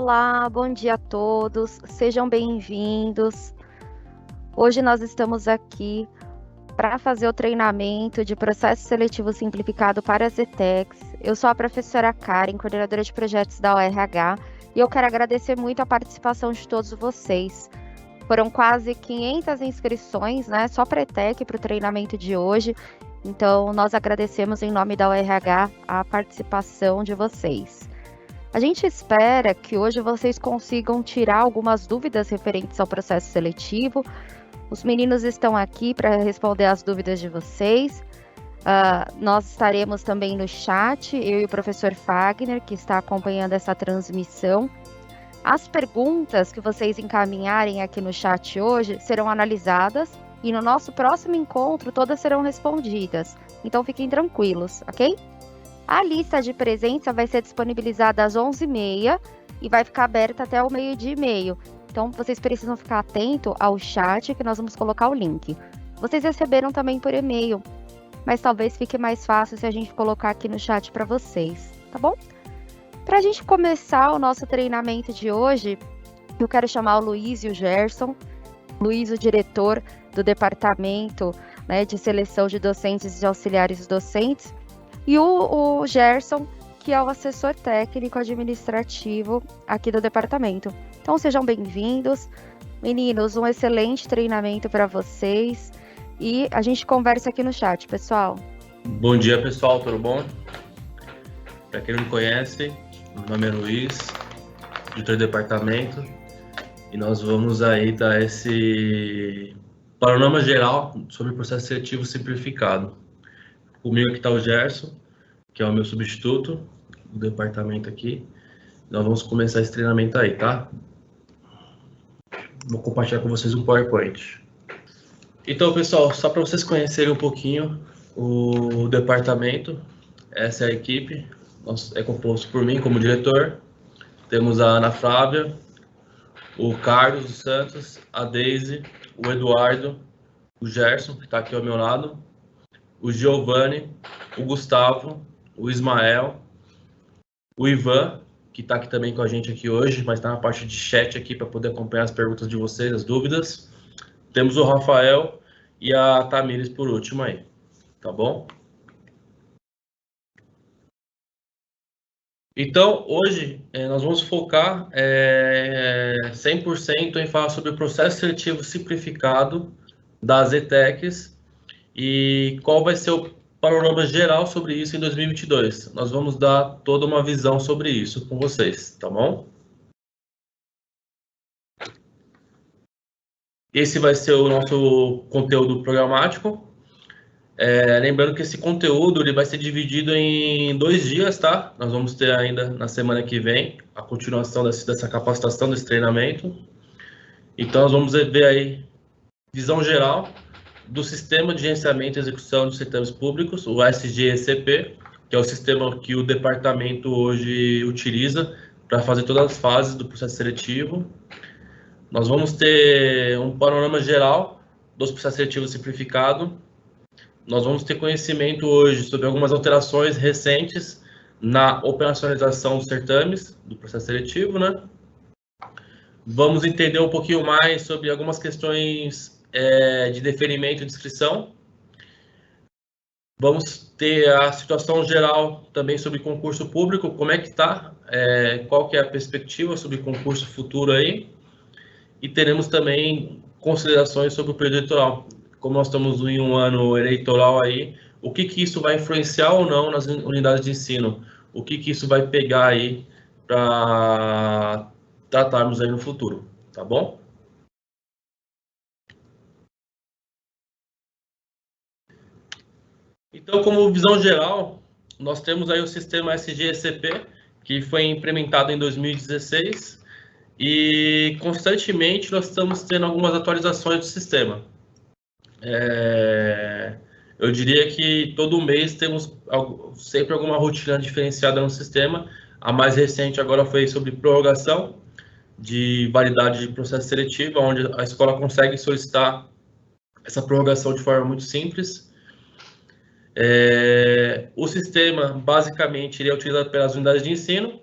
Olá, bom dia a todos, sejam bem-vindos. Hoje nós estamos aqui para fazer o treinamento de processo seletivo simplificado para as ETECs. Eu sou a professora Karen, coordenadora de projetos da UERH, e eu quero agradecer muito a participação de todos vocês. Foram quase 500 inscrições, né, só para a ETEC, para o treinamento de hoje. Então, nós agradecemos em nome da UERH a participação de vocês. A gente espera que hoje vocês consigam tirar algumas dúvidas referentes ao processo seletivo. Os meninos estão aqui para responder as dúvidas de vocês. Nós estaremos também no chat, eu e o professor Fagner, que está acompanhando essa transmissão. As perguntas que vocês encaminharem aqui no chat hoje serão analisadas e no nosso próximo encontro todas serão respondidas. Então fiquem tranquilos, ok? A lista de presença vai ser disponibilizada às 11h30 e vai ficar aberta até o 12h30. Então, vocês precisam ficar atentos ao chat que nós vamos colocar o link. Vocês receberam também por e-mail, mas talvez fique mais fácil se a gente colocar aqui no chat para vocês, tá bom? Para a gente começar o nosso treinamento de hoje, eu quero chamar o Luiz e o Gerson. Luiz, o diretor do Departamento, né, de Seleção de Docentes e Auxiliares Docentes, e o Gerson, que é o assessor técnico administrativo aqui do departamento. Então, sejam bem-vindos. Meninos, um excelente treinamento para vocês. E a gente conversa aqui no chat, pessoal. Bom dia, pessoal, tudo bom? Para quem não me conhece, meu nome é Luiz, diretor do departamento, e nós vamos aí dar esse panorama geral sobre o processo seletivo simplificado. Comigo aqui está o Gerson, que é o meu substituto do departamento aqui. Nós vamos começar esse treinamento aí, tá? Vou compartilhar com vocês um PowerPoint. Então, pessoal, só para vocês conhecerem um pouquinho o departamento, essa é a equipe. É composto por mim como diretor. Temos a Ana Flávia, o Carlos dos Santos, a Deise, o Eduardo, o Gerson, que está aqui ao meu lado, o Giovanni, o Gustavo, o Ismael, o Ivan, que está aqui também com a gente aqui hoje, mas está na parte de chat aqui para poder acompanhar as perguntas de vocês, as dúvidas. Temos o Rafael e a Tamires por último aí, tá bom? Então, hoje, nós vamos focar 100% em falar sobre o processo seletivo simplificado das ETECs e qual vai ser o panorama geral sobre isso em 2022. Nós vamos dar toda uma visão sobre isso com vocês, tá bom? Esse vai ser o nosso conteúdo programático. Lembrando que esse conteúdo ele vai ser dividido em 2 dias, tá? Nós vamos ter ainda na semana que vem a continuação dessa capacitação, desse treinamento. Então, nós vamos ver aí visão geral do Sistema de Gerenciamento e Execução de Certames Públicos, o SGECP, que é o sistema que o departamento hoje utiliza para fazer todas as fases do processo seletivo. Nós vamos ter um panorama geral dos processos seletivos simplificados. Nós vamos ter conhecimento hoje sobre algumas alterações recentes na operacionalização dos certames, do processo seletivo, né? Vamos entender um pouquinho mais sobre algumas questões de deferimento de inscrição. Vamos ter a situação geral também sobre concurso público, como é que está, qual que é a perspectiva sobre concurso futuro aí. E teremos também considerações sobre o período eleitoral. Como nós estamos em um ano eleitoral aí, o que isso vai influenciar ou não nas unidades de ensino? O que isso vai pegar aí para tratarmos aí no futuro, tá bom? Então, como visão geral, nós temos aí o sistema SGECP, que foi implementado em 2016, e constantemente nós estamos tendo algumas atualizações do sistema. Eu diria que todo mês temos sempre alguma rotina diferenciada no sistema. A mais recente agora foi sobre prorrogação de validade de processo seletivo, onde a escola consegue solicitar essa prorrogação de forma muito simples. O sistema, basicamente, ele é utilizado pelas unidades de ensino.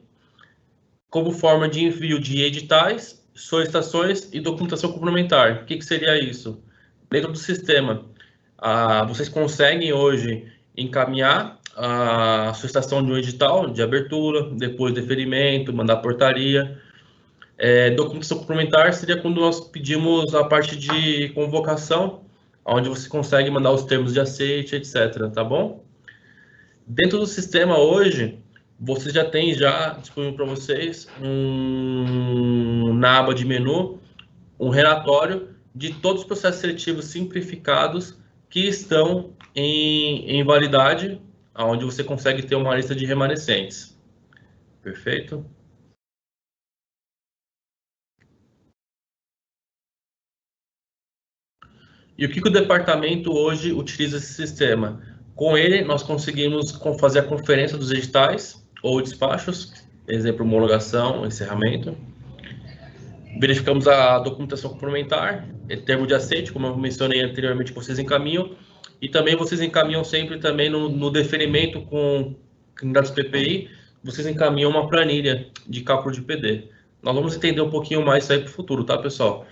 como forma de envio de editais, solicitações e documentação complementar. O que seria isso? Dentro do sistema, vocês conseguem hoje encaminhar a solicitação de um edital de abertura, depois deferimento, mandar portaria. Documentação complementar seria quando nós pedimos a parte de convocação, onde você consegue mandar os termos de aceite, etc. Tá bom? Dentro do sistema hoje, você já tem disponível para vocês na aba de menu um relatório de todos os processos seletivos simplificados que estão em validade, onde você consegue ter uma lista de remanescentes. Perfeito? E o que o departamento hoje utiliza esse sistema? Com ele, nós conseguimos fazer a conferência dos editais ou despachos, exemplo, homologação, encerramento. Verificamos a documentação complementar, termo de aceite, como eu mencionei anteriormente, que vocês encaminham. E também vocês encaminham sempre também no deferimento com candidatos PPI, vocês encaminham uma planilha de cálculo de PD. Nós vamos entender um pouquinho mais isso aí para o futuro, tá, pessoal?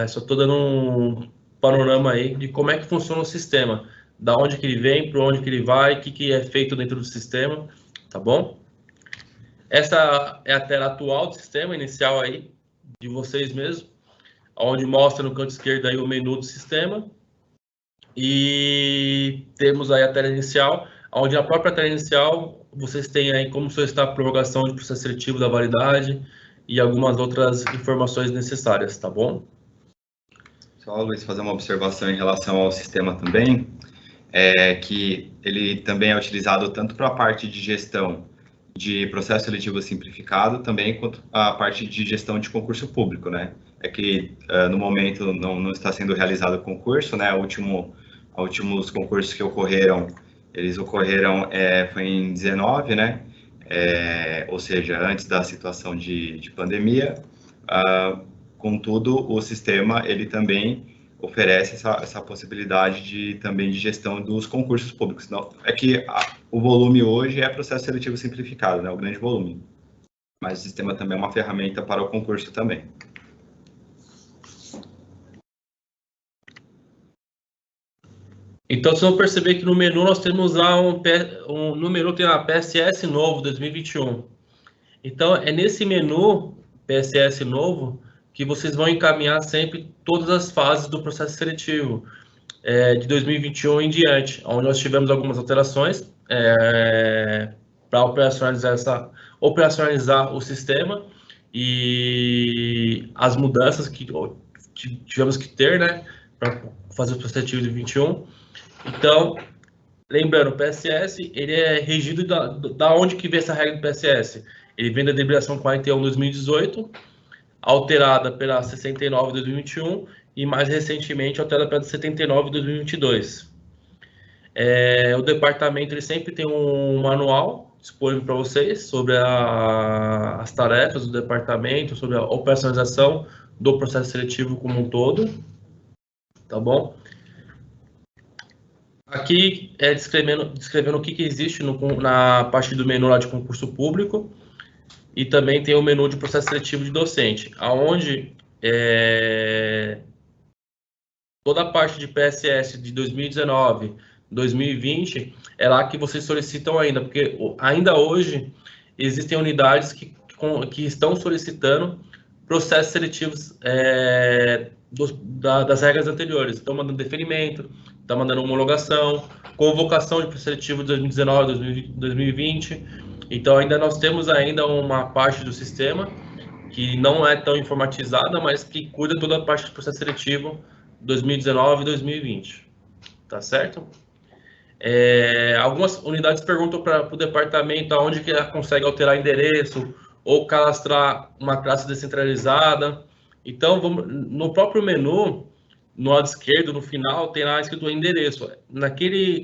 Só estou dando um panorama aí de como é que funciona o sistema, da onde que ele vem, para onde que ele vai, o que é feito dentro do sistema, tá bom? Essa é a tela atual do sistema, inicial aí, de vocês mesmos, onde mostra no canto esquerdo aí o menu do sistema, e temos aí a tela inicial, onde na própria tela inicial vocês têm aí como solicitar a prorrogação de processo seletivo da validade e algumas outras informações necessárias, tá bom? Só, Luiz, fazer uma observação em relação ao sistema também, que ele também é utilizado tanto para a parte de gestão de processo seletivo simplificado, também quanto a parte de gestão de concurso público, né? É que no momento não está sendo realizado o concurso, né? Últimos concursos que ocorreram, foi em 19, né? Ou seja, antes da situação de pandemia. Contudo, o sistema ele também oferece essa possibilidade também de gestão dos concursos públicos. Não, é que o volume hoje é processo seletivo simplificado, né, o grande volume. Mas o sistema também é uma ferramenta para o concurso também. Então, vocês vão perceber que no menu nós temos lá no menu tem a PSS novo 2021. Então, é nesse menu PSS novo que vocês vão encaminhar sempre todas as fases do processo seletivo de 2021 em diante, onde nós tivemos algumas alterações para operacionalizar o sistema e as mudanças que tivemos que ter, né, para fazer o processo seletivo de 21. Então, lembrando, o PSS ele é regido da onde que vem essa regra do PSS? Ele vem da deliberação 41 de 2018, alterada pela 69 de 2021 e mais recentemente alterada pela 79 de 2022. O departamento ele sempre tem um manual disponível para vocês sobre as tarefas do departamento, sobre a operacionalização do processo seletivo como um todo, tá bom? Aqui é descrevendo o que existe na parte do menu lá de concurso público. E também tem o menu de processo seletivo de docente, aonde toda a parte de PSS de 2019, 2020, é lá que vocês solicitam ainda, porque ainda hoje existem unidades que estão solicitando processos seletivos das regras anteriores. Estão mandando deferimento, estão mandando homologação, convocação de processo seletivo de 2019, 2020. Então, nós temos ainda uma parte do sistema que não é tão informatizada, mas que cuida toda a parte do processo seletivo 2019 e 2020. Tá certo? Algumas unidades perguntam para o departamento aonde que ela consegue alterar endereço ou cadastrar uma classe descentralizada. Então, no próprio menu, no lado esquerdo, no final, tem lá escrito endereço.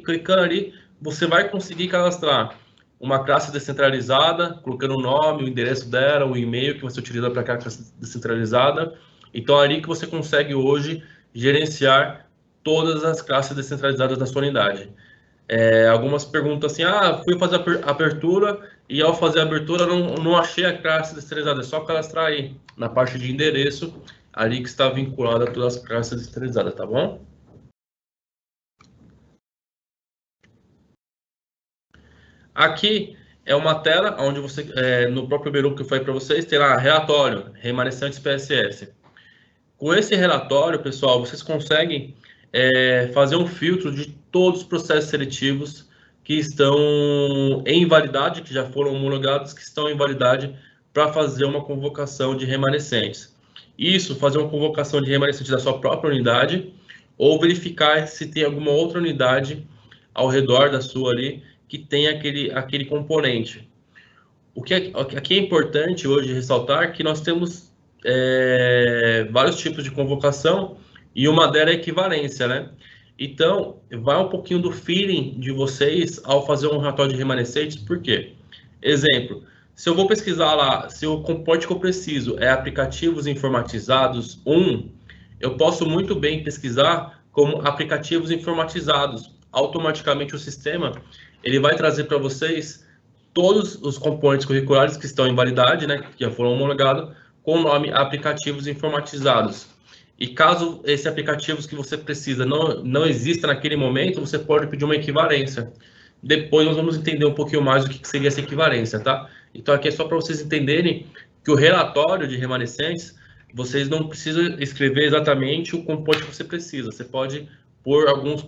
Clicando ali, você vai conseguir cadastrar uma classe descentralizada, colocando o nome, o endereço dela, o e-mail que você utiliza para aquela classe descentralizada. Então, é ali que você consegue hoje gerenciar todas as classes descentralizadas da sua unidade. Algumas perguntam assim, fui fazer a abertura e ao fazer a abertura não achei a classe descentralizada, é só cadastrar aí na parte de endereço, ali que está vinculada a todas as classes descentralizadas, tá bom? Aqui é uma tela onde você, no próprio menu que eu falei para vocês, tem lá relatório, remanescentes PSS. Com esse relatório, pessoal, vocês conseguem fazer um filtro de todos os processos seletivos que estão em validade, que já foram homologados, que estão em validade para fazer uma convocação de remanescentes. Isso, fazer uma convocação de remanescentes da sua própria unidade ou verificar se tem alguma outra unidade ao redor da sua ali que tem aquele componente. Aqui é importante hoje ressaltar que nós temos vários tipos de convocação e uma delas é equivalência, né? Então, vai um pouquinho do feeling de vocês ao fazer um relatório de remanescentes, por quê? Exemplo, se eu vou pesquisar lá, se o componente que eu preciso é aplicativos informatizados 1, eu posso muito bem pesquisar como aplicativos informatizados. Automaticamente o sistema ele vai trazer para vocês todos os componentes curriculares que estão em validade, né, que já foram homologados, com o nome aplicativos informatizados. E caso esse aplicativos que você precisa não exista naquele momento, você pode pedir uma equivalência. Depois nós vamos entender um pouquinho mais o que seria essa equivalência, tá? Então aqui é só para vocês entenderem que o relatório de remanescentes, vocês não precisam escrever exatamente o componente que você precisa. Você pode pôr alguns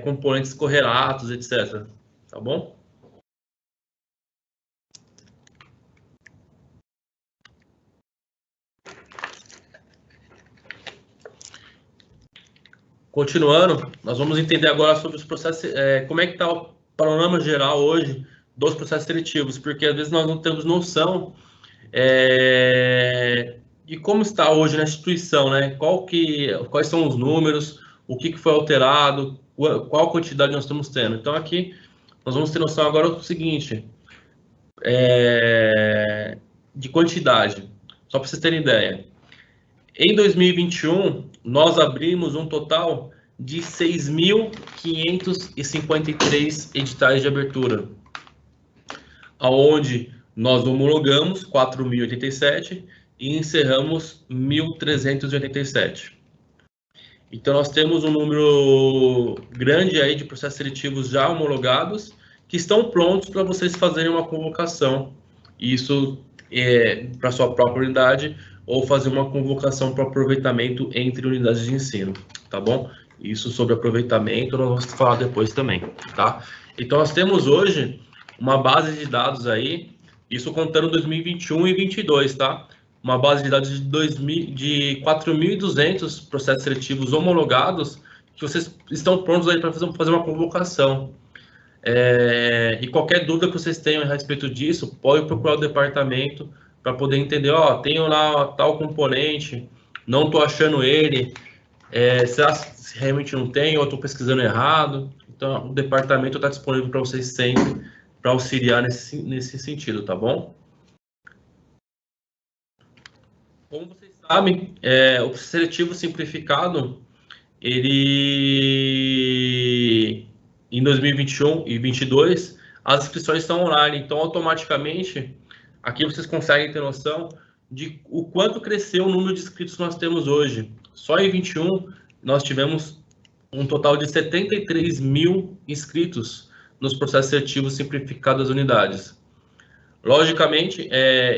componentes correlatos, etc. Tá bom? Continuando, nós vamos entender agora sobre os processos, como é que está o panorama geral hoje dos processos seletivos, porque às vezes nós não temos noção de como está hoje na instituição, né? Quais são os números, o que foi alterado, qual quantidade nós estamos tendo. Então aqui nós vamos ter noção agora do seguinte, de quantidade, só para vocês terem ideia. Em 2021, nós abrimos um total de 6.553 editais de abertura, aonde nós homologamos 4.087 e encerramos 1.387. Então, nós temos um número grande aí de processos seletivos já homologados que estão prontos para vocês fazerem uma convocação. Isso para sua própria unidade ou fazer uma convocação para aproveitamento entre unidades de ensino, tá bom? Isso sobre aproveitamento nós vamos falar depois também, tá? Então, nós temos hoje uma base de dados aí, isso contando 2021 e 2022, tá? Uma base de dados de 4.200 processos seletivos homologados que vocês estão prontos aí para fazer uma convocação. E qualquer dúvida que vocês tenham a respeito disso, pode procurar o departamento para poder entender, tenho lá tal componente, não estou achando ele, será que realmente não tem, ou estou pesquisando errado? Então, o departamento está disponível para vocês sempre, para auxiliar nesse sentido, tá bom? Como vocês sabem, o seletivo simplificado, ele, em 2021 e 2022, as inscrições estão online, então, automaticamente, aqui vocês conseguem ter noção de o quanto cresceu o número de inscritos que nós temos hoje. Só em 21, nós tivemos um total de 73 mil inscritos nos processos seletivos simplificados das unidades. Logicamente,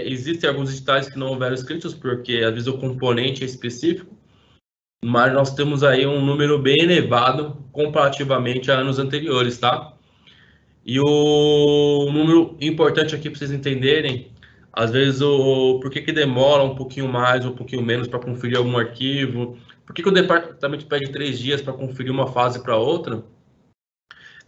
existem alguns editais que não houveram inscritos, porque às vezes o componente é específico, mas nós temos aí um número bem elevado comparativamente a anos anteriores, tá? E o número importante aqui para vocês entenderem, às vezes, por que demora um pouquinho mais ou um pouquinho menos para conferir algum arquivo, por que o departamento pede 3 dias para conferir uma fase para outra,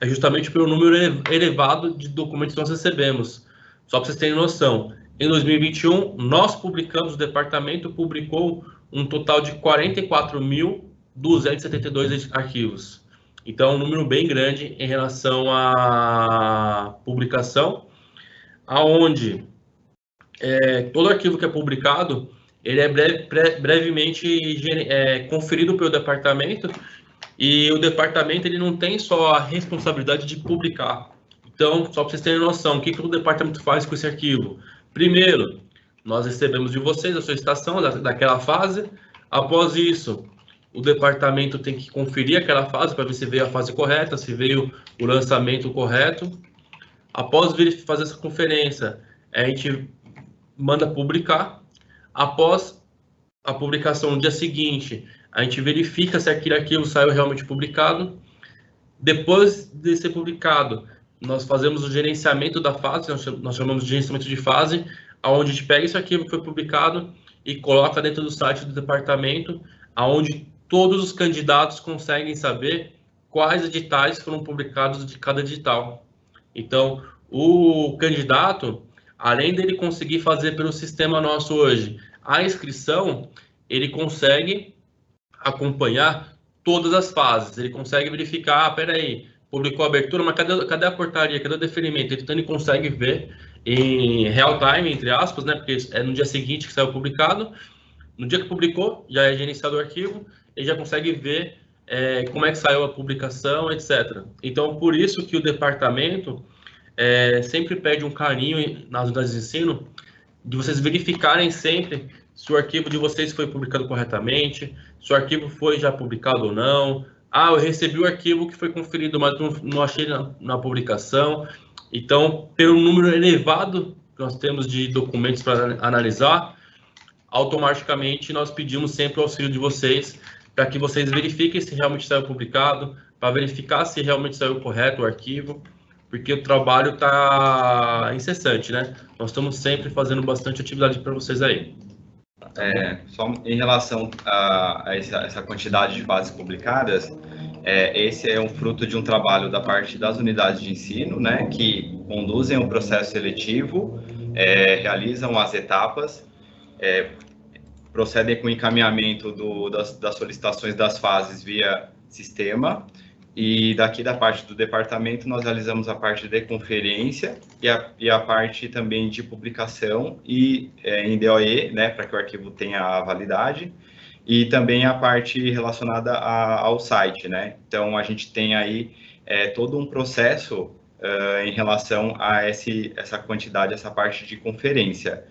é justamente pelo número elevado de documentos que nós recebemos. Só para vocês terem noção, em 2021, o departamento publicou um total de 44.272 arquivos. Então, é um número bem grande em relação à publicação, aonde todo arquivo que é publicado, ele é brevemente conferido pelo departamento E o departamento ele não tem só a responsabilidade de publicar. Então, só para vocês terem noção, o que o departamento faz com esse arquivo? Primeiro, nós recebemos de vocês a solicitação daquela fase. Após isso, o departamento tem que conferir aquela fase para ver se veio a fase correta, se veio o lançamento correto. Após fazer essa conferência, a gente manda publicar. Após a publicação no dia seguinte, a gente verifica se aquele arquivo saiu realmente publicado. Depois de ser publicado, nós fazemos o gerenciamento da fase, nós chamamos de gerenciamento de fase, onde a gente pega esse arquivo que foi publicado e coloca dentro do site do departamento, onde todos os candidatos conseguem saber quais editais foram publicados de cada edital. Então, o candidato, além dele conseguir fazer pelo sistema nosso hoje a inscrição, ele consegue acompanhar todas as fases, ele consegue verificar, peraí, publicou a abertura, mas cadê a portaria, cadê o deferimento? Então, ele consegue ver em real time, entre aspas, né, porque é no dia seguinte que saiu publicado, no dia que publicou, já é gerenciado o arquivo, ele já consegue ver como é que saiu a publicação, etc. Então, por isso que o departamento sempre pede um carinho nas unidades de ensino, de vocês verificarem sempre se o arquivo de vocês foi publicado corretamente, se o arquivo foi já publicado ou não. Ah, eu recebi o arquivo que foi conferido, mas não achei na publicação. Então, pelo número elevado que nós temos de documentos para analisar, automaticamente nós pedimos sempre o auxílio de vocês para que vocês verifiquem se realmente saiu publicado, para verificar se realmente saiu correto o arquivo, porque o trabalho está incessante, né? Nós estamos sempre fazendo bastante atividade para vocês aí. Só em relação a essa quantidade de fases publicadas, esse é um fruto de um trabalho da parte das unidades de ensino, né, que conduzem o processo seletivo, realizam as etapas, procedem com o encaminhamento das solicitações das fases via sistema, e daqui da parte do departamento nós realizamos a parte de conferência e a parte também de publicação e em DOE, né, para que o arquivo tenha a validade, e também a parte relacionada ao site, né? Então a gente tem aí todo um processo em relação a essa quantidade, essa parte de conferência.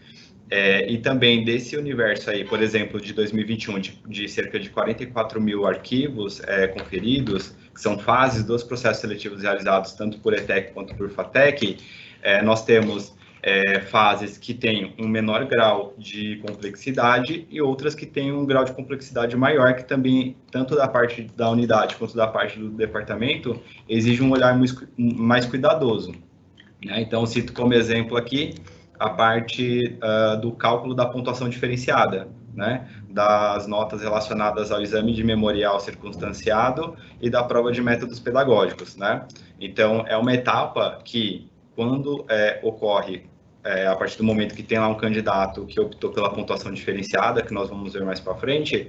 E também desse universo aí, por exemplo, de 2021, de cerca de 44 mil arquivos conferidos, que são fases dos processos seletivos realizados tanto por ETEC quanto por FATEC, nós temos fases que têm um menor grau de complexidade e outras que têm um grau de complexidade maior, que também, tanto da parte da unidade quanto da parte do departamento, exige um olhar mais cuidadoso, né? Então, cito como exemplo aqui a parte do cálculo da pontuação diferenciada, né, das notas relacionadas ao exame de memorial circunstanciado e da prova de métodos pedagógicos, né? Então, é uma etapa que, quando ocorre, a partir do momento que tem lá um candidato que optou pela pontuação diferenciada, que nós vamos ver mais para frente,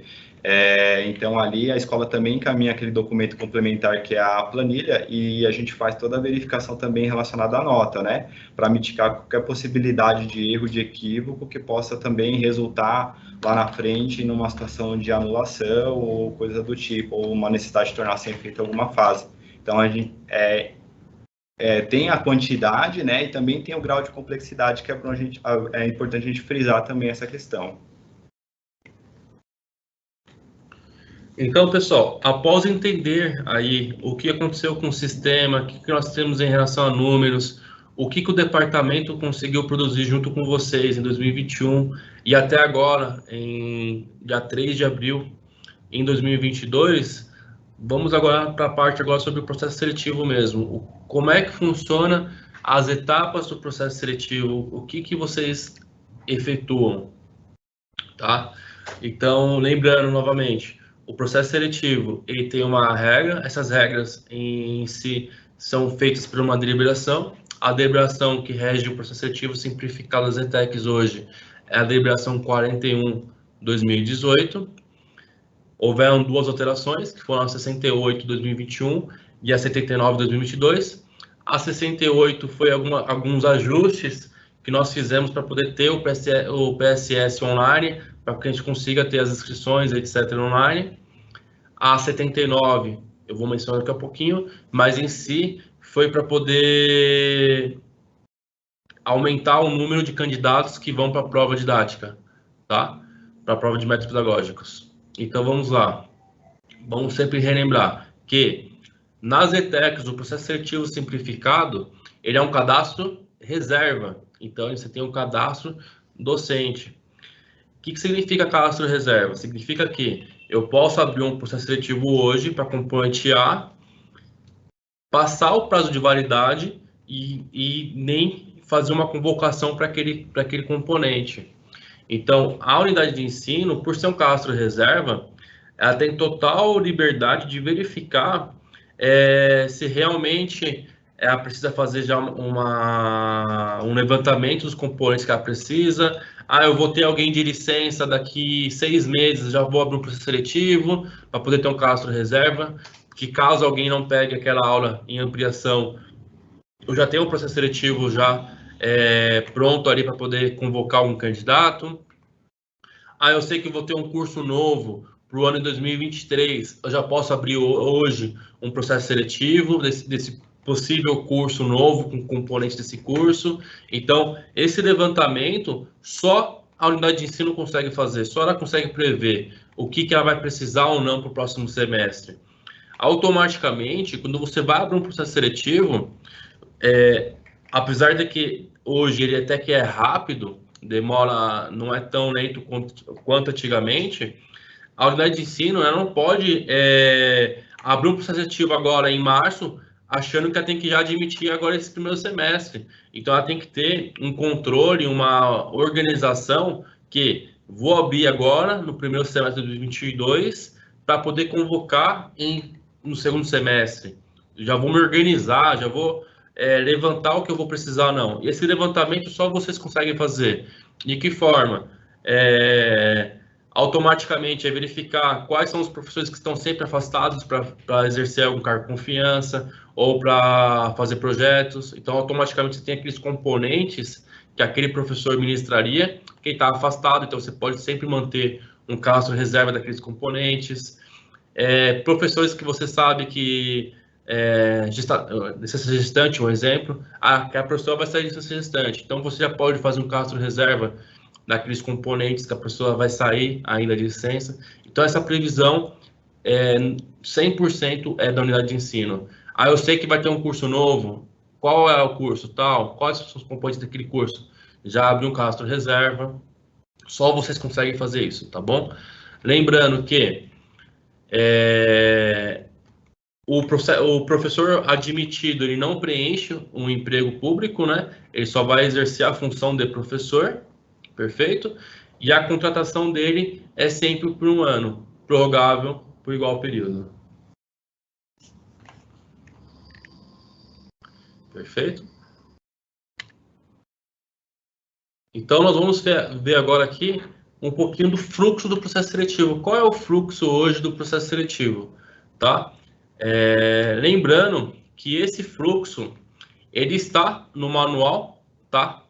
então ali a escola também encaminha aquele documento complementar que é a planilha e a gente faz toda a verificação também relacionada à nota, né, para mitigar qualquer possibilidade de erro, de equívoco que possa também resultar lá na frente numa situação de anulação ou coisa do tipo, ou uma necessidade de tornar sem efeito alguma fase. Então a gente tem a quantidade, né, e também tem o grau de complexidade, que é importante a gente frisar também essa questão. Então, pessoal, após entender aí o que aconteceu com o sistema, o que nós temos em relação a números, o que o departamento conseguiu produzir junto com vocês em 2021 e até agora, em dia 3 de abril, em 2022, vamos agora para a parte agora sobre o processo seletivo mesmo. Como é que funciona as etapas do processo seletivo? O que vocês efetuam? Tá? Então, lembrando novamente, o processo seletivo ele tem uma regra. Essas regras em si são feitas por uma deliberação. A deliberação que rege o processo seletivo simplificado das ETECs hoje é a deliberação 41/2018. Houveram duas alterações, que foram a 68/2021 e a 79/2022. A 68 foi alguns ajustes que nós fizemos para poder ter o PSS online, para que a gente consiga ter as inscrições, etc. online. A 79 eu vou mencionar daqui a pouquinho, mas em si foi para poder aumentar o número de candidatos que vão para a prova didática, tá? Para a prova de métodos pedagógicos. Então vamos lá. Vamos sempre relembrar que nas ETECs, o processo seletivo simplificado, ele é um cadastro reserva. Então você tem um cadastro docente. O que significa cadastro reserva? Significa que eu posso abrir um processo seletivo hoje para componente A, passar o prazo de validade e nem fazer uma convocação para aquele componente. Então, a unidade de ensino, por ser um cadastro reserva, ela tem total liberdade de verificar se realmente ela precisa fazer já um levantamento dos componentes que ela precisa. Eu vou ter alguém de licença daqui 6 meses, já vou abrir um processo seletivo para poder ter um cadastro reserva, que caso alguém não pegue aquela aula em ampliação, eu já tenho um processo seletivo já pronto ali para poder convocar um candidato. Eu sei que vou ter um curso novo para o ano de 2023, eu já posso abrir hoje um processo seletivo desse possível curso novo, com componentes desse curso. Então, esse levantamento, só a unidade de ensino consegue fazer, só ela consegue prever o que ela vai precisar ou não para o próximo semestre. Automaticamente, quando você vai abrir um processo seletivo, apesar de que hoje ele até que é rápido, demora, não é tão lento quanto antigamente, a unidade de ensino ela não pode abrir um processo seletivo agora em março, achando que ela tem que já admitir agora esse primeiro semestre. Então, ela tem que ter um controle, uma organização que vou abrir agora, no primeiro semestre de 2022, para poder convocar no segundo semestre. Já vou me organizar, já vou levantar o que eu vou precisar ou não. E esse levantamento só vocês conseguem fazer. De que forma? Automaticamente verificar quais são os professores que estão sempre afastados para exercer algum cargo de confiança ou para fazer projetos. Então, automaticamente você tem aqueles componentes que aquele professor ministraria, quem está afastado, então você pode sempre manter um cadastro reserva daqueles componentes. Professores que você sabe que licença gestante, um exemplo, que a professora vai sair de licença gestante, então você já pode fazer um cadastro reserva daqueles componentes que a pessoa vai sair ainda de licença. Então, essa previsão 100% é da unidade de ensino. Eu sei que vai ter um curso novo, qual é o curso tal, quais são os componentes daquele curso? Já abri um cadastro reserva, só vocês conseguem fazer isso, tá bom? Lembrando que o professor admitido, ele não preenche um emprego público, né? Ele só vai exercer a função de professor, perfeito? E a contratação dele é sempre por 1 ano, prorrogável por igual período. Perfeito? Então, nós vamos ver agora aqui um pouquinho do fluxo do processo seletivo. Qual é o fluxo hoje do processo seletivo? Tá? Lembrando que esse fluxo, ele está no manual, tá?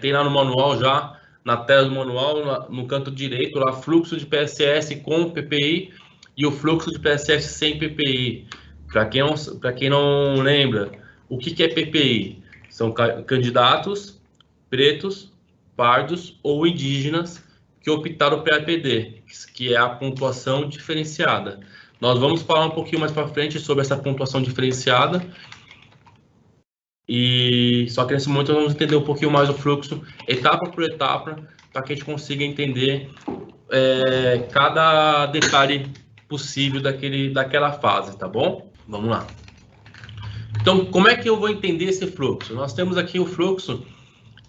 Tem lá no manual já, na tela do manual, no canto direito, lá, fluxo de PSS com PPI e o fluxo de PSS sem PPI. Para quem não lembra, o que é PPI? São candidatos pretos, pardos ou indígenas que optaram pela APD, que é a pontuação diferenciada. Nós vamos falar um pouquinho mais para frente sobre essa pontuação diferenciada. E só que nesse momento nós vamos entender um pouquinho mais o fluxo, etapa por etapa, para que a gente consiga entender cada detalhe possível daquela fase, tá bom? Vamos lá. Então, como é que eu vou entender esse fluxo? Nós temos aqui o fluxo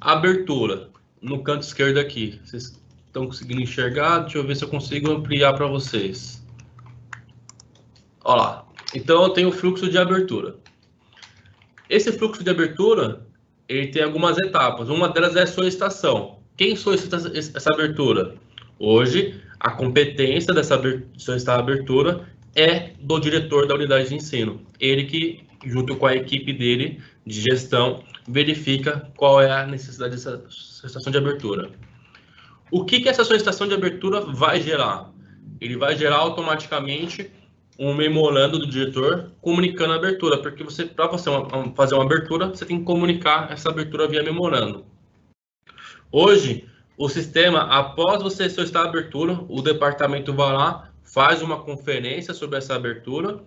abertura, no canto esquerdo aqui. Vocês estão conseguindo enxergar? Deixa eu ver se eu consigo ampliar para vocês. Olha lá. Então, eu tenho o fluxo de abertura. Esse fluxo de abertura, ele tem algumas etapas. Uma delas é a solicitação. Quem solicita essa abertura? Hoje, a competência dessa solicitar a abertura é do diretor da unidade de ensino. Ele que, junto com a equipe dele de gestão, verifica qual é a necessidade dessa solicitação de abertura. O que essa solicitação de abertura vai gerar? Ele vai gerar automaticamente um memorando do diretor comunicando a abertura, porque para você fazer uma abertura, você tem que comunicar essa abertura via memorando. Hoje, o sistema, após você solicitar a abertura, o departamento vai lá, faz uma conferência sobre essa abertura.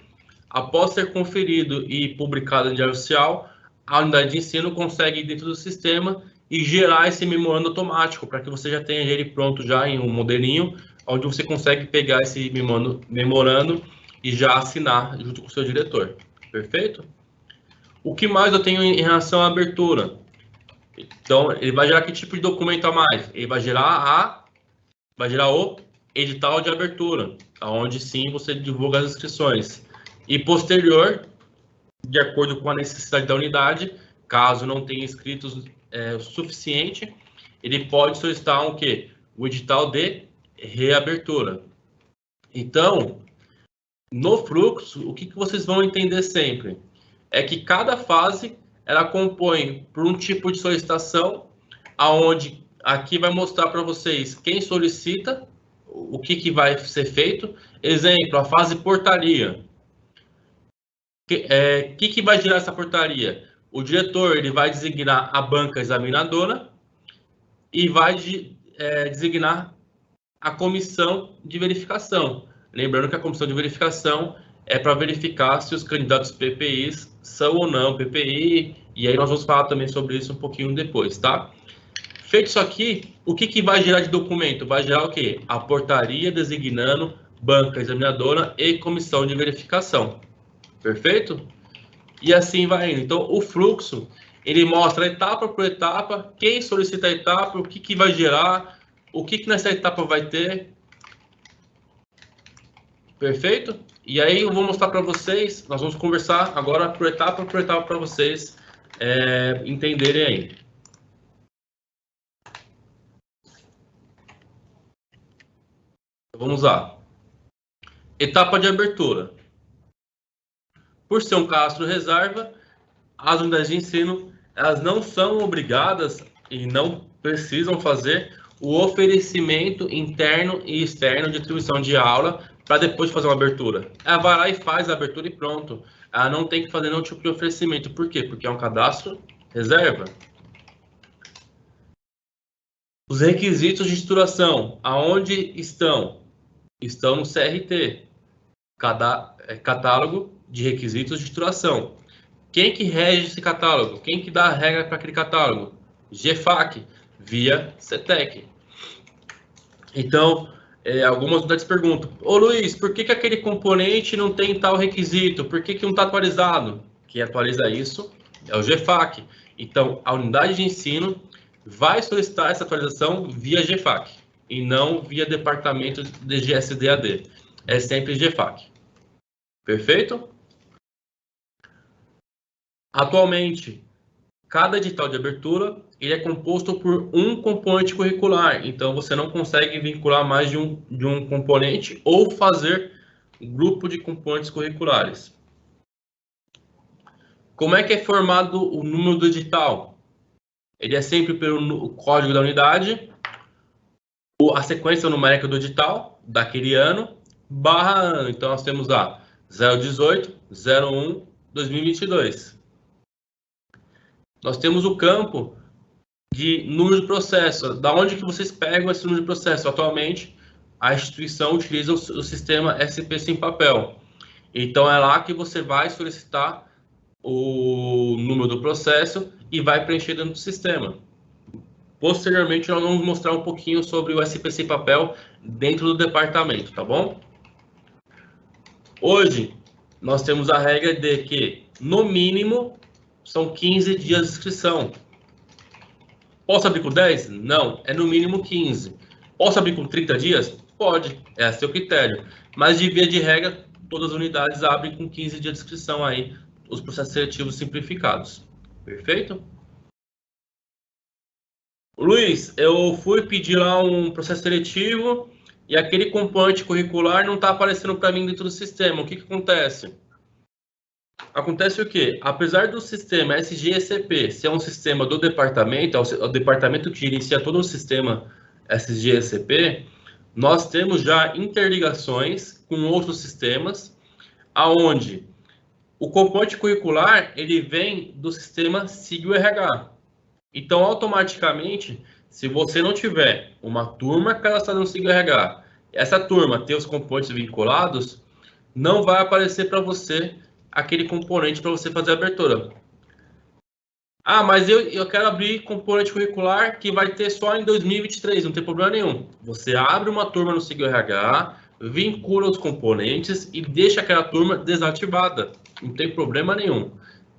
Após ser conferido e publicado em Diário Oficial, a unidade de ensino consegue ir dentro do sistema e gerar esse memorando automático, para que você já tenha ele pronto já em um modelinho, onde você consegue pegar esse memorando e já assinar junto com o seu diretor. Perfeito? O que mais eu tenho em relação à abertura? Então, ele vai gerar que tipo de documento a mais? Ele vai gerar o edital de abertura, onde sim você divulga as inscrições. E posterior, de acordo com a necessidade da unidade, caso não tenha inscritos suficiente, ele pode solicitar o quê? O edital de reabertura. Então, no fluxo, o que vocês vão entender sempre? É que cada fase, ela compõe por um tipo de solicitação, aonde aqui vai mostrar para vocês quem solicita, o que vai ser feito. Exemplo, a fase portaria. Que vai gerar essa portaria? O diretor ele vai designar a banca examinadora e vai designar a comissão de verificação. Lembrando que a comissão de verificação é para verificar se os candidatos PPIs são ou não PPI, e aí nós vamos falar também sobre isso um pouquinho depois, tá? Feito isso aqui, o que vai gerar de documento? Vai gerar o quê? A portaria designando banca examinadora e comissão de verificação. Perfeito? E assim vai indo. Então, o fluxo, ele mostra etapa por etapa, quem solicita a etapa, o que vai gerar, o que nessa etapa vai ter. Perfeito? E aí eu vou mostrar para vocês, nós vamos conversar agora por etapa para vocês entenderem aí. Vamos lá. Etapa de abertura. Por ser um cadastro reserva, as unidades de ensino, elas não são obrigadas e não precisam fazer o oferecimento interno e externo de atribuição de aula para depois fazer uma abertura. Ela vai lá e faz a abertura e pronto. Ela não tem que fazer nenhum tipo de oferecimento. Por quê? Porque é um cadastro reserva. Os requisitos de estruturação, aonde estão? Estão no CRT, catálogo de requisitos de estruturação. Quem que rege esse catálogo? Quem que dá a regra para aquele catálogo? GFAC, via CETEC. Então, algumas unidades perguntam, ô Luiz, por que aquele componente não tem tal requisito? Por que não está atualizado? Quem atualiza isso é o GFAC. Então, a unidade de ensino vai solicitar essa atualização via GFAC e não via departamento de GSDAD. É sempre GFAC. Perfeito? Atualmente, cada edital de abertura ele é composto por um componente curricular. Então, você não consegue vincular mais de um componente ou fazer grupo de componentes curriculares. Como é que é formado o número do edital? Ele é sempre pelo código da unidade, a sequência numérica do edital, daquele ano, barra ano. Então, nós temos a 018, 01, 2022. Nós temos o campo de número de processo. Da onde que vocês pegam esse número de processo? Atualmente, a instituição utiliza o sistema SPC em papel. Então, é lá que você vai solicitar o número do processo e vai preencher dentro do sistema. Posteriormente, nós vamos mostrar um pouquinho sobre o SPC em papel dentro do departamento, tá bom? Hoje, nós temos a regra de que, no mínimo, são 15 dias de inscrição. Posso abrir com 10? Não, é no mínimo 15. Posso abrir com 30 dias? Pode, é a seu critério. Mas, de via de regra, todas as unidades abrem com 15 dias de inscrição aí, os processos seletivos simplificados. Perfeito? Luiz, eu fui pedir lá um processo seletivo e aquele componente curricular não está aparecendo para mim dentro do sistema. O que acontece? Acontece o quê? Apesar do sistema SGECP ser um sistema do departamento, é o departamento que gerencia todo o sistema SGECP, nós temos já interligações com outros sistemas aonde o componente curricular ele vem do sistema SIG-RH. Então, automaticamente, se você não tiver uma turma cadastrada no SIG-RH, essa turma tem os componentes vinculados, não vai aparecer para você aquele componente para você fazer a abertura. Ah, mas eu quero abrir componente curricular que vai ter só em 2023, não tem problema nenhum. Você abre uma turma no SIG-RH, vincula os componentes e deixa aquela turma desativada. Não tem problema nenhum,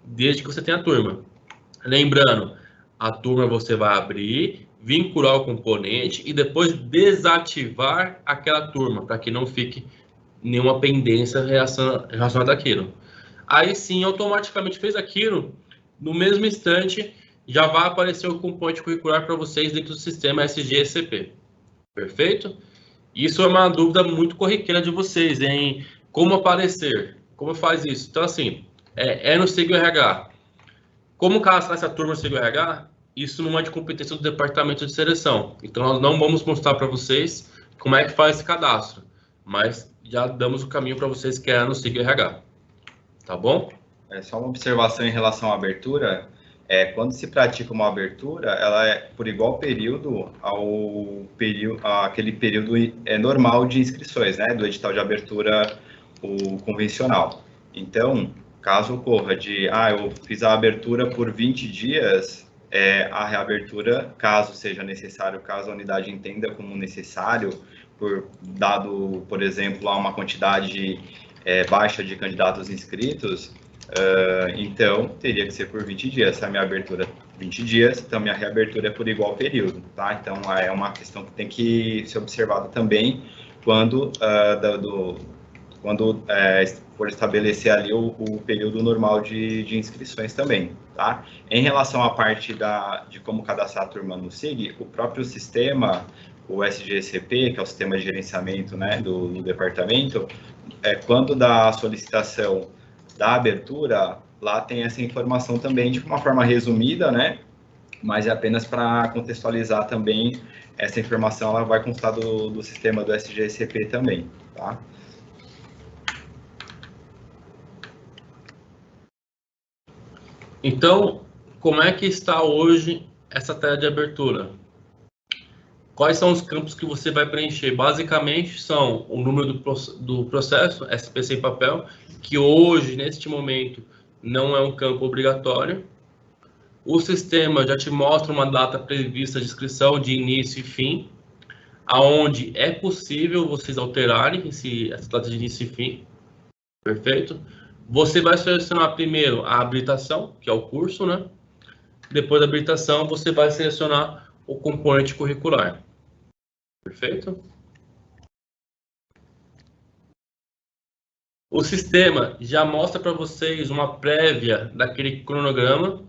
desde que você tenha a turma. Lembrando, a turma você vai abrir, vincular o componente e depois desativar aquela turma, para que não fique nenhuma pendência relacionada àquilo. Aí sim, automaticamente fez aquilo, no mesmo instante, já vai aparecer o componente curricular para vocês dentro do sistema SG-ECP. Perfeito? Isso é uma dúvida muito corriqueira de vocês, em como aparecer, como faz isso. Então, assim, é no SIG-RH. Como cadastrar essa turma no SIG-RH? Isso não é de competência do departamento de seleção. Então, nós não vamos mostrar para vocês como é que faz esse cadastro, mas já damos o caminho para vocês que é no SIG-RH. Tá bom? Só uma observação em relação à abertura. Quando se pratica uma abertura, ela é por igual período àquele período normal de inscrições, né, do edital de abertura, o convencional. Então, caso ocorra eu fiz a abertura por 20 dias, a reabertura, caso seja necessário, caso a unidade entenda como necessário, por exemplo, uma quantidade baixa de candidatos inscritos, então teria que ser por 20 dias. Se a minha abertura 20 dias, então minha reabertura é por igual período, tá? Então é uma questão que tem que ser observada também quando for estabelecer ali o período normal de inscrições também, tá? Em relação à parte de como cadastrar a turma no SIG, o próprio sistema, o SG-ECP, que é o sistema de gerenciamento, né, do departamento, quando da solicitação da abertura, lá tem essa informação também de uma forma resumida, né? Mas é apenas para contextualizar também, essa informação ela vai constar do sistema do SG-ECP também, tá? Então, como é que está hoje essa tela de abertura? Quais são os campos que você vai preencher? Basicamente, são o número do processo, SPC em papel, que hoje, neste momento, não é um campo obrigatório. O sistema já te mostra uma data prevista de inscrição de início e fim, aonde é possível vocês alterarem essa data de início e fim. Perfeito? Você vai selecionar primeiro a habilitação, que é o curso, né? Depois da habilitação, você vai selecionar o componente curricular. Perfeito? O sistema já mostra para vocês uma prévia daquele cronograma,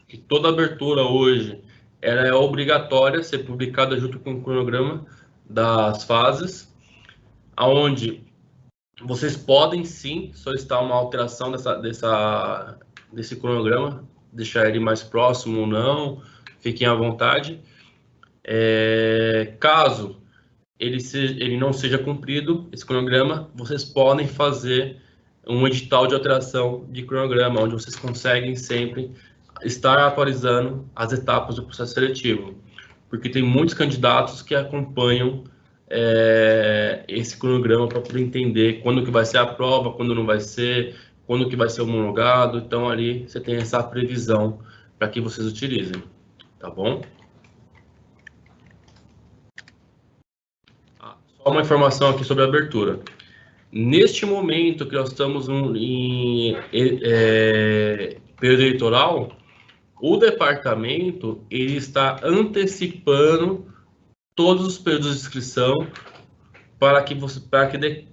que toda abertura hoje ela é obrigatória ser publicada junto com o cronograma das fases, aonde vocês podem sim solicitar uma alteração desse cronograma, deixar ele mais próximo ou não, fiquem à vontade. Caso ele não seja cumprido, esse cronograma, vocês podem fazer um edital de alteração de cronograma, onde vocês conseguem sempre estar atualizando as etapas do processo seletivo, porque tem muitos candidatos que acompanham esse cronograma para poder entender quando que vai ser a prova, quando não vai ser, quando que vai ser homologado. Então, ali você tem essa previsão para que vocês utilizem, tá bom? Só uma informação aqui sobre a abertura. Neste momento que nós estamos em período eleitoral, o departamento ele está antecipando todos os períodos de inscrição para que dê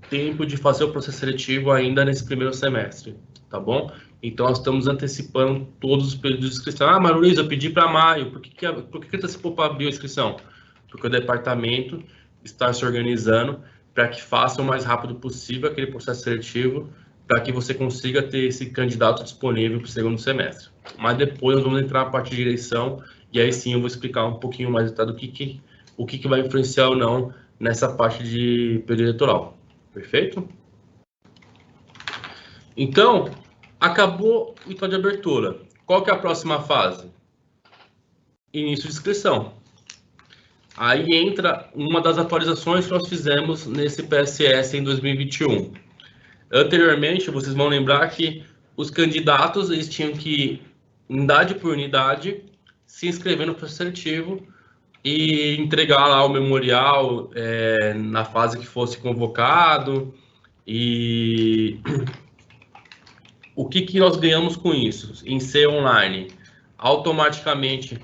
tempo de fazer o processo seletivo ainda nesse primeiro semestre, tá bom? Então, nós estamos antecipando todos os períodos de inscrição. Ah, Maria Luísa, eu pedi para maio, por que antecipou para abril a inscrição? Porque o departamento está se organizando para que faça o mais rápido possível aquele processo seletivo, para que você consiga ter esse candidato disponível para o segundo semestre. Mas depois nós vamos entrar na parte de eleição, e aí sim eu vou explicar um pouquinho mais do o que vai influenciar ou não nessa parte de período eleitoral. Perfeito? Então, acabou o edital de abertura. Qual que é a próxima fase? Início de inscrição. Aí entra uma das atualizações que nós fizemos nesse PSS em 2021. Anteriormente, vocês vão lembrar que os candidatos eles tinham que, unidade por unidade, se inscrever no processo seletivo e entregar lá o memorial na fase que fosse convocado. E o que nós ganhamos com isso? Em ser online, automaticamente,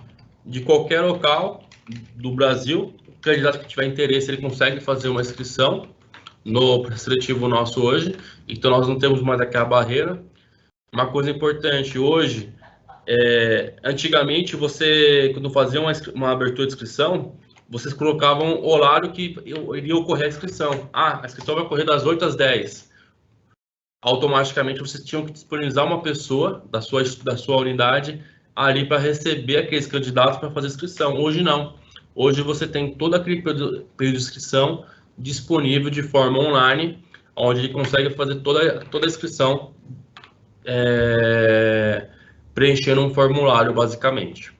de qualquer local do Brasil, o candidato que tiver interesse, ele consegue fazer uma inscrição no processo seletivo nosso hoje, então nós não temos mais aquela barreira. Uma coisa importante hoje, antigamente você, quando fazia uma abertura de inscrição, vocês colocavam o horário que iria ocorrer a inscrição. A inscrição vai ocorrer das 8 às 10. Automaticamente vocês tinham que disponibilizar uma pessoa da sua unidade ali para receber aqueles candidatos para fazer inscrição. Hoje não. Hoje você tem todo aquele período de inscrição disponível de forma online, onde ele consegue fazer toda a inscrição preenchendo um formulário, basicamente.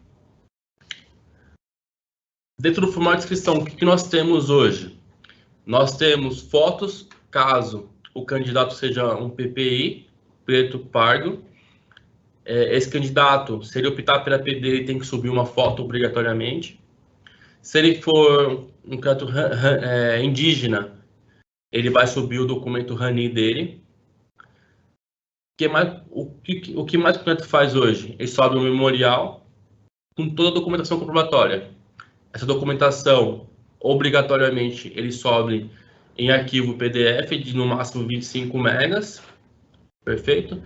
Dentro do formulário de inscrição, o que nós temos hoje? Nós temos fotos, caso o candidato seja um PPI, preto pardo. Esse candidato, se ele optar pela PD, ele tem que subir uma foto obrigatoriamente. Se ele for um candidato indígena, ele vai subir o documento RANI dele. O que mais o candidato faz hoje? Ele sobe um memorial com toda a documentação comprobatória. Essa documentação, obrigatoriamente, ele sobe em arquivo PDF de no máximo 25 megas. Perfeito?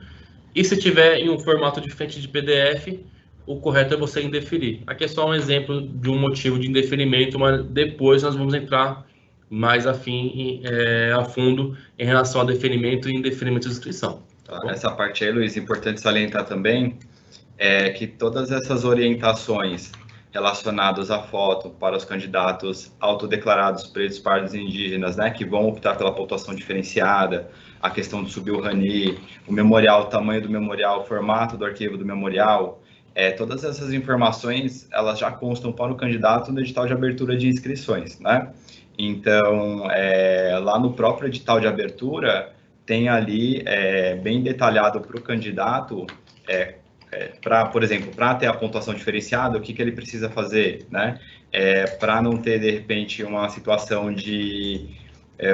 E se tiver em um formato diferente de PDF, o correto é você indeferir. Aqui é só um exemplo de um motivo de indeferimento, mas depois nós vamos entrar mais a fundo em relação a deferimento e indeferimento de inscrição. Tá, essa parte aí, Luiz, importante salientar também que todas essas orientações relacionadas à foto para os candidatos autodeclarados pretos, pardos e indígenas, né, que vão optar pela pontuação diferenciada, a questão de subir o RANI, o memorial, o tamanho do memorial, o formato do arquivo do memorial, todas essas informações, elas já constam para o candidato no edital de abertura de inscrições, né? Então, lá no próprio edital de abertura, tem ali bem detalhado para o candidato, por exemplo, para ter a pontuação diferenciada, o que ele precisa fazer, né? Para não ter, de repente, uma situação de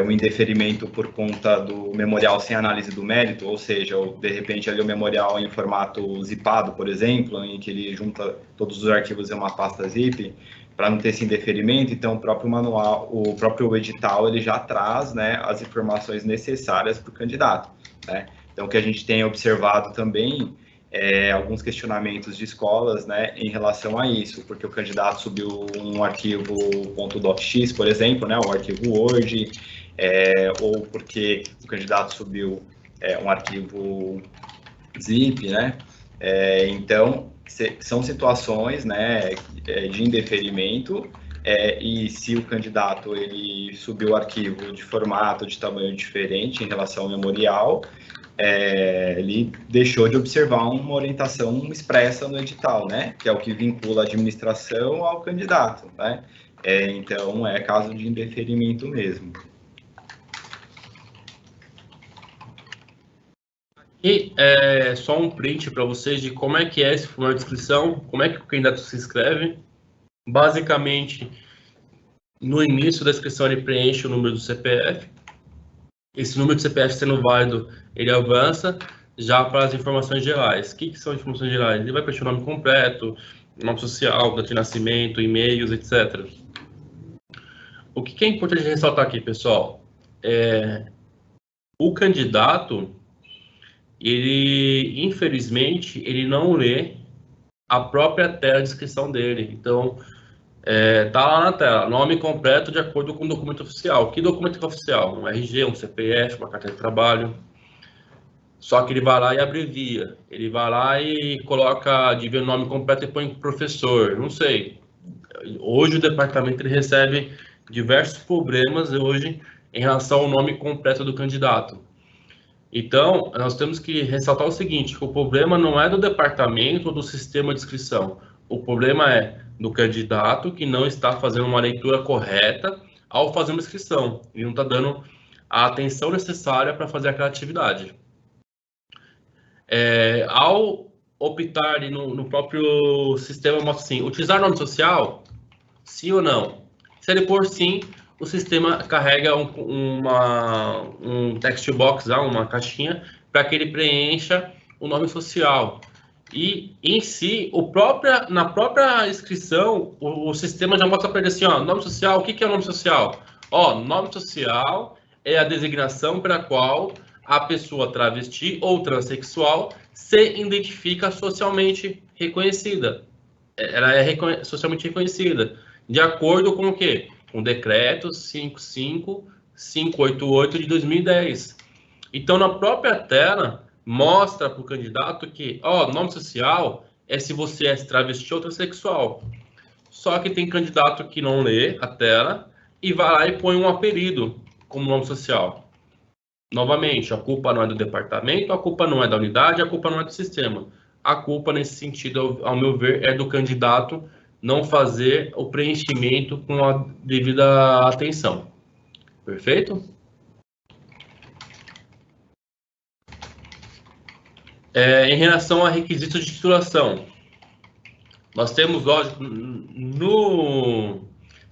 um indeferimento por conta do memorial sem análise do mérito, ou seja, de repente ali o memorial em formato zipado, por exemplo, em que ele junta todos os arquivos em uma pasta zip, para não ter esse indeferimento. Então, o próprio manual, o próprio edital, ele já traz, né, as informações necessárias para o candidato, né? Então, o que a gente tem observado também alguns questionamentos de escolas, né, em relação a isso, porque o candidato subiu um arquivo .docx, por exemplo, né, o arquivo Word, ou porque o candidato subiu um arquivo zip, né? Então, são situações, né, de indeferimento, e se o candidato ele subiu o arquivo de formato, de tamanho diferente em relação ao memorial, ele deixou de observar uma orientação expressa no edital, né, que é o que vincula a administração ao candidato, né? Então, é caso de indeferimento mesmo. E só um print para vocês de como é que é esse formulário de inscrição, como é que o candidato se inscreve. Basicamente, no início da inscrição, ele preenche o número do CPF. Esse número de CPF sendo válido, ele avança já para as informações gerais. O que são informações gerais? Ele vai preencher o nome completo, nome social, data de nascimento, e-mails, etc. O que é importante ressaltar aqui, pessoal? O candidato, ele, infelizmente, ele não lê a própria tela de inscrição dele. Então, tá lá na tela, nome completo de acordo com o documento oficial. Que documento oficial? Um RG, um CPF, uma carteira de trabalho. Só que ele vai lá e abrevia. Ele vai lá e coloca, de ver o nome completo e põe professor. Não sei. Hoje o departamento ele recebe diversos problemas hoje em relação ao nome completo do candidato. Então, nós temos que ressaltar o seguinte, que o problema não é do departamento ou do sistema de inscrição. O problema é do candidato que não está fazendo uma leitura correta ao fazer uma inscrição. Ele não está dando a atenção necessária para fazer aquela atividade. Ao optar ali no próprio sistema, mostra assim, utilizar nome social, sim ou não? Se ele pôr sim, o sistema carrega um text box, uma caixinha, para que ele preencha o nome social. E, em si, na própria inscrição, o sistema já mostra para ele assim, ó, nome social, o que é o nome social? Ó, nome social é a designação pela qual a pessoa travesti ou transexual se identifica socialmente reconhecida. Ela é socialmente reconhecida. De acordo com o quê? Com o decreto 55588 de 2010. Então, na própria tela, mostra para o candidato que, nome social é se você é travesti ou transexual. Só que tem candidato que não lê a tela e vai lá e põe um apelido como nome social. Novamente, a culpa não é do departamento, a culpa não é da unidade, a culpa não é do sistema. A culpa, nesse sentido, ao meu ver, é do candidato não fazer o preenchimento com a devida atenção. Perfeito? Em relação a requisitos de titulação, nós temos, lógico,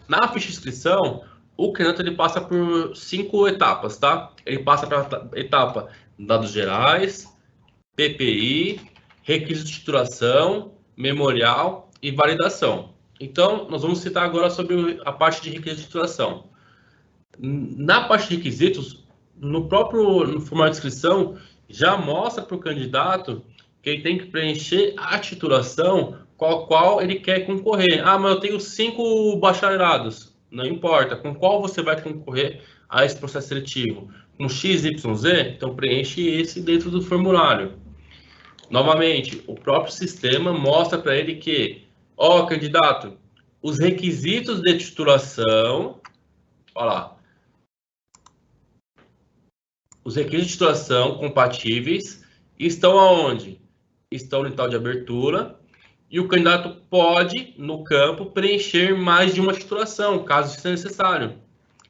na ficha de inscrição, o candidato ele passa por 5 etapas, tá? Ele passa pela etapa dados gerais, PPI, requisitos de titulação, memorial e validação. Então, nós vamos citar agora sobre a parte de requisitos de titulação. Na parte de requisitos, no formulário de inscrição, já mostra para o candidato que ele tem que preencher a titulação com a qual ele quer concorrer. Mas eu tenho 5 bacharelados. Não importa. Com qual você vai concorrer a esse processo seletivo? Com XYZ? Então, preenche esse dentro do formulário. Novamente, o próprio sistema mostra para ele que, candidato, os requisitos de titulação, olha lá, os requisitos de titulação compatíveis estão aonde? Estão no tal de abertura, e o candidato pode, no campo, preencher mais de uma titulação, caso seja necessário.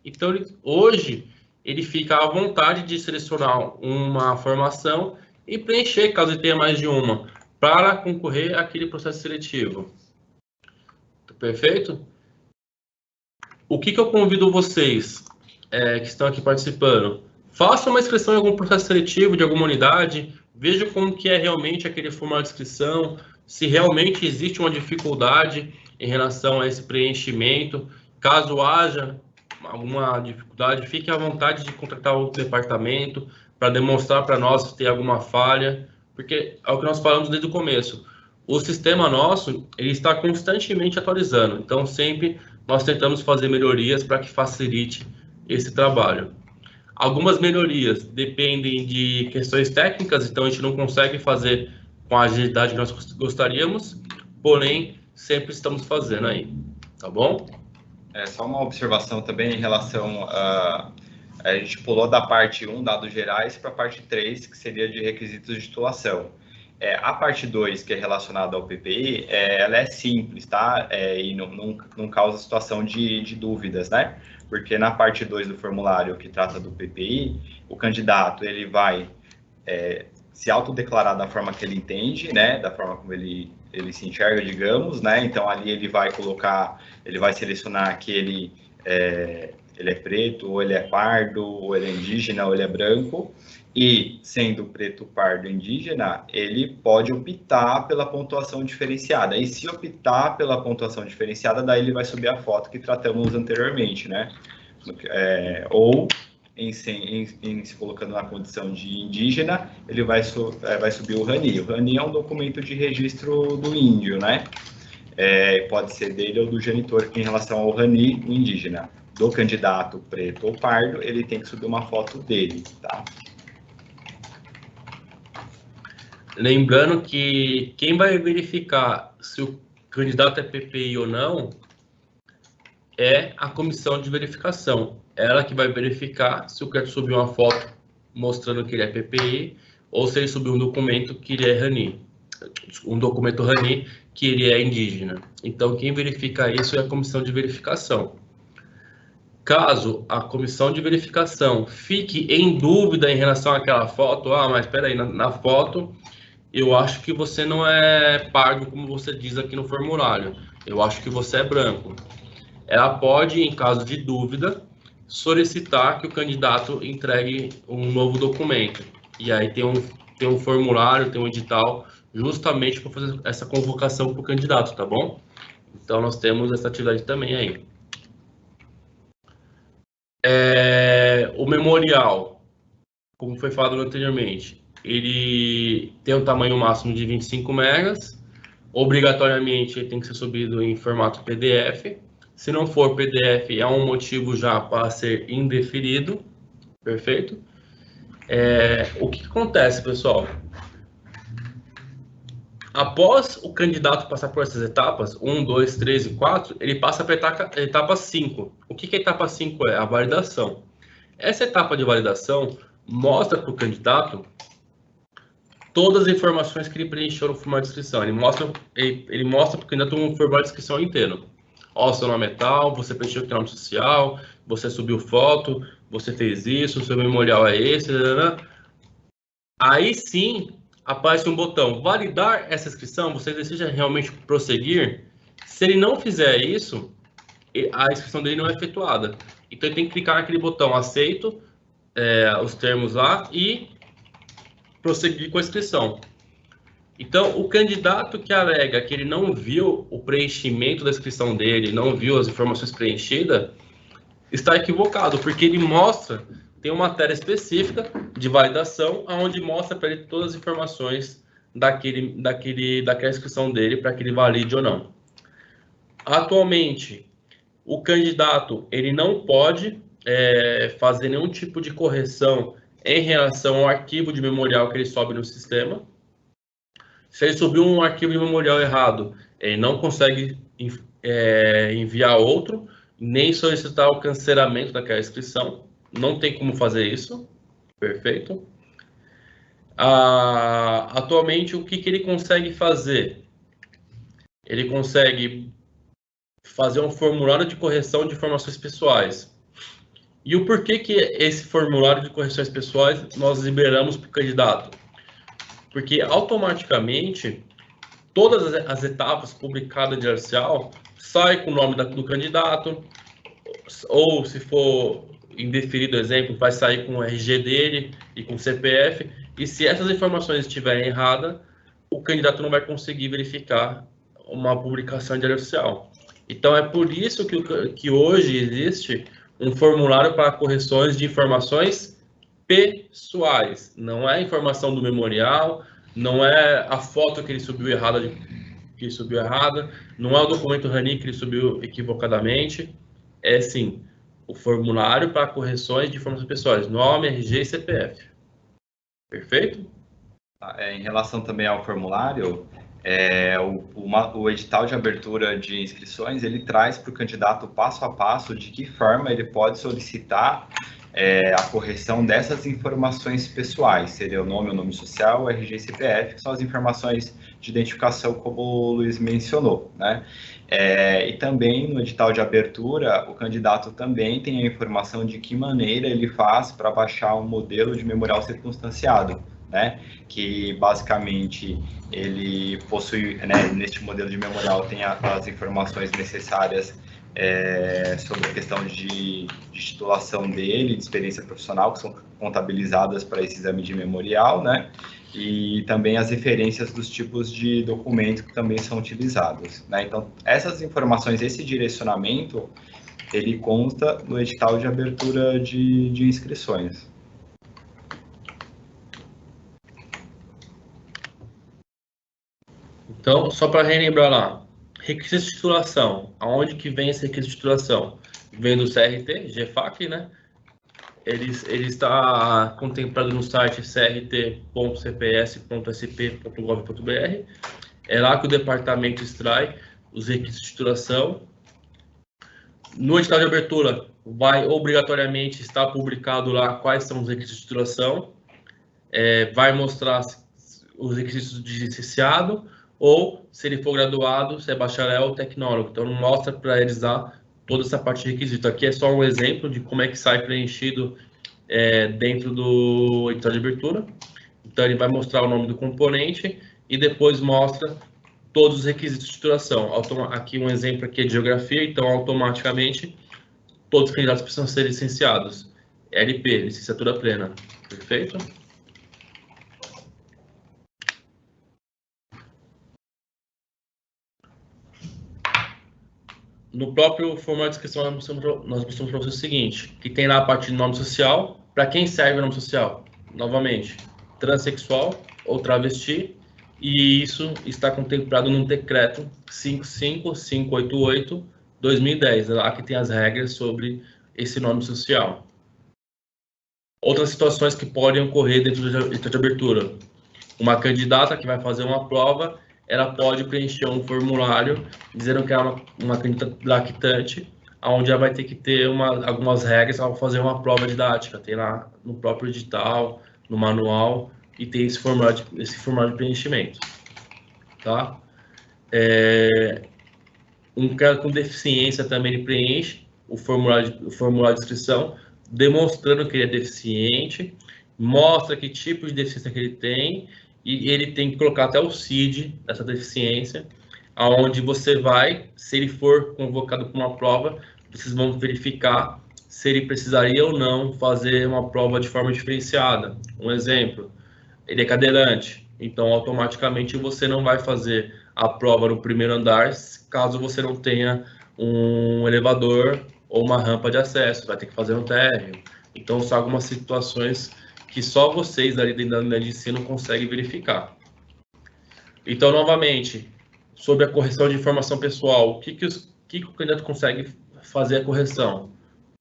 Então, hoje, ele fica à vontade de selecionar uma formação e preencher, caso ele tenha mais de uma, para concorrer àquele processo seletivo. Perfeito? O que eu convido vocês que estão aqui participando? Faça uma inscrição em algum processo seletivo de alguma unidade, veja como que é realmente aquele formulário de inscrição, se realmente existe uma dificuldade em relação a esse preenchimento. Caso haja alguma dificuldade, fique à vontade de contratar o departamento para demonstrar para nós se tem alguma falha, porque é o que nós falamos desde o começo. O sistema nosso, ele está constantemente atualizando, então sempre nós tentamos fazer melhorias para que facilite esse trabalho. Algumas melhorias dependem de questões técnicas, então a gente não consegue fazer com a agilidade que nós gostaríamos, porém, sempre estamos fazendo aí, tá bom? Só uma observação também em relação a gente pulou da parte 1, dados gerais, para a parte 3, que seria de requisitos de titulação. A parte 2, que é relacionada ao PPI, ela é simples, tá? E não causa situação de dúvidas, né? Porque na parte 2 do formulário, que trata do PPI, o candidato ele vai se autodeclarar da forma que ele entende, né? Da forma como ele se enxerga, digamos, né? Então, ali ele vai selecionar que ele é preto, ou ele é pardo, ou ele é indígena, ou ele é branco. E, sendo preto, pardo, indígena, ele pode optar pela pontuação diferenciada. E se optar pela pontuação diferenciada, daí ele vai subir a foto que tratamos anteriormente, né? Ou, se colocando na condição de indígena, ele vai subir o RANI. O RANI é um documento de registro do índio, né? Pode ser dele ou do genitor, que em relação ao RANI, o indígena. Do candidato preto ou pardo, ele tem que subir uma foto dele, tá? Lembrando que quem vai verificar se o candidato é PPI ou não é a comissão de verificação. Ela que vai verificar se o candidato subiu uma foto mostrando que ele é PPI, ou se ele subiu um documento que ele é RANI, um documento RANI que ele é indígena. Então, quem verifica isso é a comissão de verificação. Caso a comissão de verificação fique em dúvida em relação àquela foto, mas espera aí, na foto eu acho que você não é pardo, como você diz aqui no formulário, eu acho que você é branco. Ela pode, em caso de dúvida, solicitar que o candidato entregue um novo documento. E aí tem um formulário, tem um edital, justamente para fazer essa convocação para o candidato, tá bom? Então, nós temos essa atividade também aí. O memorial, como foi falado anteriormente, ele tem um tamanho máximo de 25 megas. Obrigatoriamente, ele tem que ser subido em formato PDF. Se não for PDF, é um motivo já para ser indeferido. Perfeito? O que acontece, pessoal? Após o candidato passar por essas etapas, 1, 2, 3 e 4, ele passa para a etapa 5. O que a etapa 5 é? A validação. Essa etapa de validação mostra para o candidato todas as informações que ele preencheu no formulário de inscrição. Ele mostra para o candidato um formulário de inscrição inteiro. Seu nome é tal, você preencheu o nome social, você subiu foto, você fez isso, o seu memorial é esse, Aí sim, aparece um botão, validar essa inscrição, você deseja realmente prosseguir? Se ele não fizer isso, a inscrição dele não é efetuada. Então, ele tem que clicar naquele botão, aceito os termos lá e prosseguir com a inscrição. Então, o candidato que alega que ele não viu o preenchimento da inscrição dele, não viu as informações preenchidas, está equivocado, porque ele tem uma matéria específica de validação, onde mostra para ele todas as informações daquela inscrição dele, para que ele valide ou não. Atualmente, o candidato ele não pode fazer nenhum tipo de correção em relação ao arquivo de memorial que ele sobe no sistema. Se ele subiu um arquivo de memorial errado, ele não consegue enviar outro, nem solicitar o cancelamento daquela inscrição. Não tem como fazer isso. Perfeito? Atualmente, o que ele consegue fazer? Ele consegue fazer um formulário de correção de informações pessoais. E o porquê que esse formulário de correções pessoais nós liberamos para o candidato? Porque automaticamente todas as etapas publicadas de arcial saem com o nome do candidato, ou se for indeferido, exemplo, vai sair com o RG dele e com o CPF, e se essas informações estiverem erradas, o candidato não vai conseguir verificar uma publicação de arcial. Então, é por isso que hoje existe um formulário para correções de informações pessoais, não é informação do memorial, não é a foto que ele subiu errada, não é o documento RANI que ele subiu equivocadamente, é sim o formulário para correções de informações pessoais, nome, RG e CPF. Perfeito? Em relação também ao formulário, o edital de abertura de inscrições, ele traz para o candidato passo a passo de que forma ele pode solicitar a correção dessas informações pessoais, seria o nome social, o RG e CPF, que são as informações de identificação, como o Luiz mencionou, né? E também no edital de abertura, o candidato também tem a informação de que maneira ele faz para baixar um modelo de memorial circunstanciado, né? Que basicamente ele possui, né, neste modelo de memorial tem as informações necessárias sobre a questão de titulação dele, de experiência profissional, que são contabilizadas para esse exame de memorial, né? E também as referências dos tipos de documento que também são utilizados, né? Então, essas informações, esse direcionamento, ele consta no edital de abertura de inscrições. Então, só para relembrar lá, requisito de titulação, aonde que vem esse requisito de titulação? Vem do CRT, GFAC, né? Ele está contemplado no site crt.cps.sp.gov.br. É lá que o departamento extrai os requisitos de titulação. No edital de abertura, vai obrigatoriamente estar publicado lá quais são os requisitos de titulação, vai mostrar os requisitos de licenciado, ou se ele for graduado, se é bacharel ou tecnólogo. Então, não mostra para eles lá toda essa parte de requisito. Aqui é só um exemplo de como é que sai preenchido dentro do edital de abertura. Então, ele vai mostrar o nome do componente e depois mostra todos os requisitos de titulação. Aqui um exemplo aqui é de geografia, então automaticamente todos os candidatos precisam ser licenciados. LP, licenciatura plena. Perfeito? No próprio formulário de inscrição, nós mostramos para você o seguinte, que tem lá a parte de nome social. Para quem serve o nome social? Novamente, transexual ou travesti, e isso está contemplado no decreto 55588/2010, lá que tem as regras sobre esse nome social. Outras situações que podem ocorrer dentro do edital de abertura. Uma candidata que vai fazer uma prova, ela pode preencher um formulário dizendo que é uma candidata lactante, onde ela vai ter que ter algumas regras ao fazer uma prova didática. Tem lá no próprio edital, no manual, e tem esse formulário de preenchimento. Tá? Um cara com deficiência também ele preenche o formulário de inscrição, demonstrando que ele é deficiente, mostra que tipo de deficiência que ele tem, e ele tem que colocar até o CID dessa deficiência, aonde você vai, se ele for convocado para uma prova, vocês vão verificar se ele precisaria ou não fazer uma prova de forma diferenciada. Um exemplo, ele é cadeirante, então automaticamente você não vai fazer a prova no primeiro andar caso você não tenha um elevador ou uma rampa de acesso, vai ter que fazer no térreo. Então são algumas situações que só vocês ali dentro da unidade de ensino conseguem verificar. Então, novamente, sobre a correção de informação pessoal, o que o candidato consegue fazer a correção?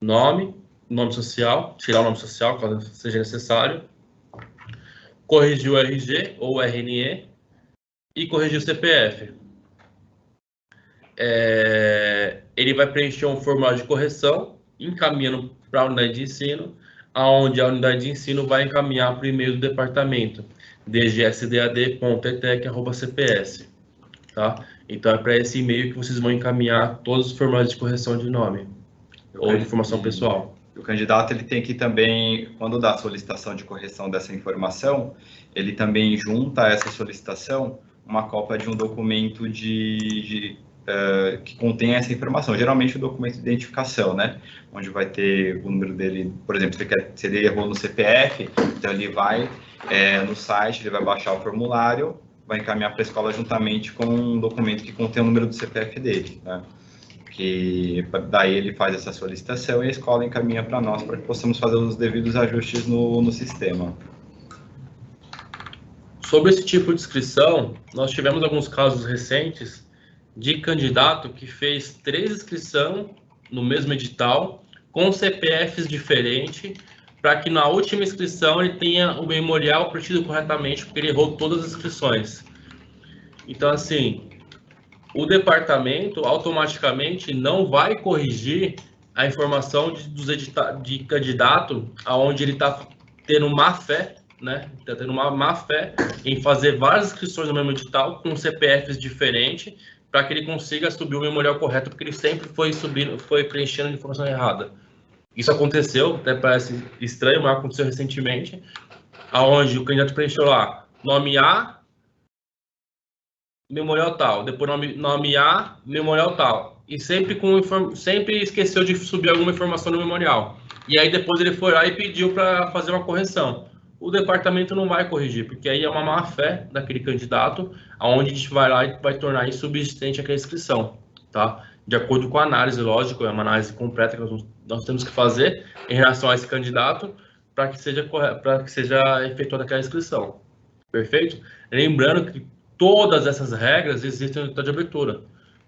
Nome social, tirar o nome social, caso seja necessário, corrigir o RG ou RNE e corrigir o CPF. Ele vai preencher um formulário de correção, encaminhando para a unidade de ensino, onde a unidade de ensino vai encaminhar para o e-mail do departamento, dgsdad.etec@cps, tá? Então, é para esse e-mail que vocês vão encaminhar todos os formulários de correção de nome ou de informação pessoal. O candidato ele tem que também, quando dá a solicitação de correção dessa informação, ele também junta a essa solicitação uma cópia de um documento que contém essa informação, geralmente o documento de identificação, né? Onde vai ter o número dele, por exemplo, se ele errou no CPF, então ele vai no site, ele vai baixar o formulário, vai encaminhar para a escola juntamente com um documento que contém o número do CPF dele, né? Que daí ele faz essa solicitação e a escola encaminha para nós para que possamos fazer os devidos ajustes no sistema. Sobre esse tipo de inscrição, nós tivemos alguns casos recentes de candidato que fez 3 inscrições no mesmo edital, com CPFs diferentes, para que na última inscrição ele tenha o memorial preenchido corretamente, porque ele errou todas as inscrições. Então, assim, o departamento automaticamente não vai corrigir a informação de candidato aonde ele está tendo má fé, né? Está tendo uma má fé em fazer várias inscrições no mesmo edital com CPFs diferentes, para que ele consiga subir o memorial correto, porque ele sempre foi preenchendo de informação errada. Isso aconteceu, até parece estranho, mas aconteceu recentemente, aonde o candidato preencheu lá nome A, memorial tal, depois nome A, memorial tal, e sempre esqueceu de subir alguma informação no memorial. E aí depois ele foi lá e pediu para fazer uma correção. O departamento não vai corrigir, porque aí é uma má-fé daquele candidato, aonde a gente vai lá e vai tornar insubsistente aquela inscrição, tá? De acordo com a análise, lógico, é uma análise completa que nós temos que fazer em relação a esse candidato para que seja efetuada aquela inscrição. Perfeito? Lembrando que todas essas regras existem no edital de abertura.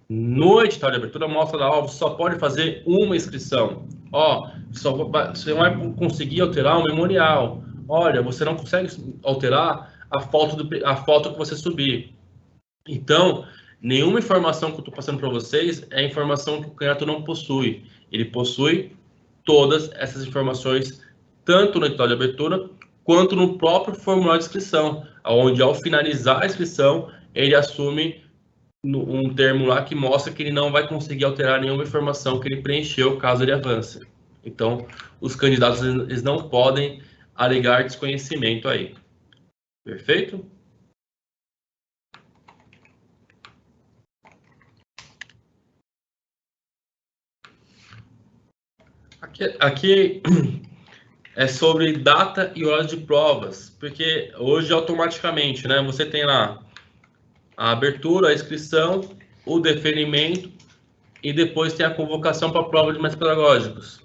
No edital de abertura mostra lá, ó, você só pode fazer uma inscrição. Ó, você vai conseguir alterar o memorial. Olha, você não consegue alterar a foto que você subir. Então, nenhuma informação que eu estou passando para vocês é informação que o candidato não possui. Ele possui todas essas informações, tanto no edital de abertura, quanto no próprio formulário de inscrição, onde, ao finalizar a inscrição, ele assume um termo lá que mostra que ele não vai conseguir alterar nenhuma informação que ele preencheu, caso ele avance. Então, os candidatos, eles não podem alegar desconhecimento aí. Perfeito? Aqui é sobre data e horas de provas, porque hoje automaticamente, né, você tem lá a abertura, a inscrição, o deferimento e depois tem a convocação para a prova de métodos pedagógicos.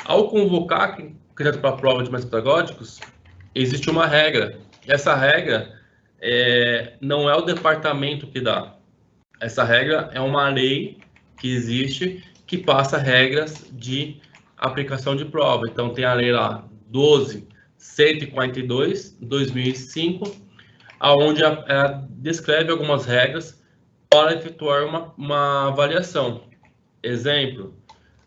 Ao convocar candidato para a prova de métodos pedagógicos, existe uma regra. Essa regra não é o departamento que dá. Essa regra é uma lei que existe que passa regras de aplicação de prova. Então, tem a lei lá 12.142, 2005, onde ela descreve algumas regras para efetuar uma avaliação. Exemplo,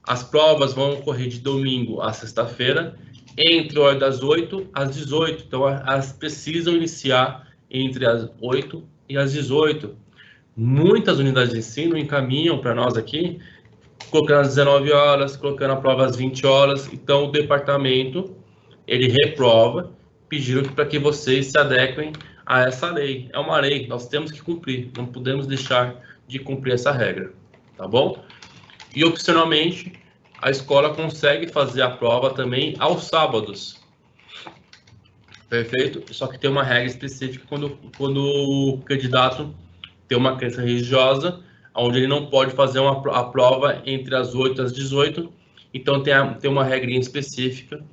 as provas vão ocorrer de domingo a sexta-feira, entre horas das 8 às 18. Então, elas precisam iniciar entre as 8 e as 18. Muitas unidades de ensino encaminham para nós aqui, colocando às 19 horas, colocando a prova às 20 horas. Então, o departamento, ele reprova, pedindo para que vocês se adequem a essa lei. É uma lei, nós temos que cumprir, não podemos deixar de cumprir essa regra, tá bom? E, opcionalmente, a escola consegue fazer a prova também aos sábados. Perfeito? Só que tem uma regra específica quando o candidato tem uma crença religiosa, onde ele não pode fazer a prova entre as 8 e as 18. Então, tem uma regrinha específica,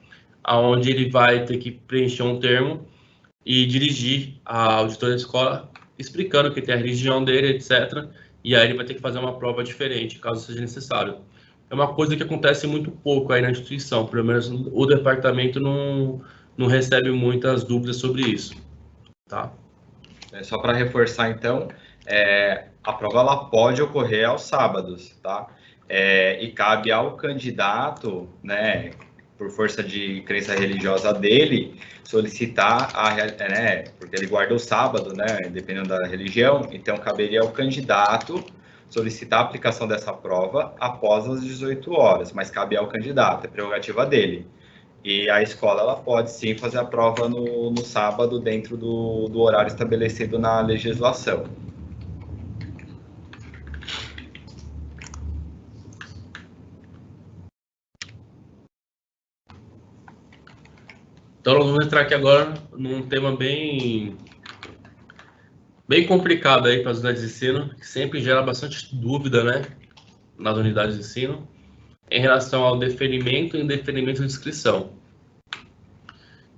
onde ele vai ter que preencher um termo e dirigir a auditoria da escola, explicando que tem a religião dele, etc. E aí ele vai ter que fazer uma prova diferente, caso seja necessário. É uma coisa que acontece muito pouco aí na instituição, pelo menos o departamento não recebe muitas dúvidas sobre isso, tá? Só para reforçar, então, a prova ela pode ocorrer aos sábados, tá? E cabe ao candidato, né, por força de crença religiosa dele, solicitar, porque ele guarda o sábado, né, dependendo da religião, então caberia ao candidato solicitar a aplicação dessa prova após as 18 horas, mas cabe ao candidato, é prerrogativa dele. E a escola ela pode sim fazer a prova no sábado dentro do horário estabelecido na legislação. Então, nós vamos entrar aqui agora num tema bem complicado aí para as unidades de ensino, que sempre gera bastante dúvida, né, nas unidades de ensino, em relação ao deferimento e indeferimento de inscrição.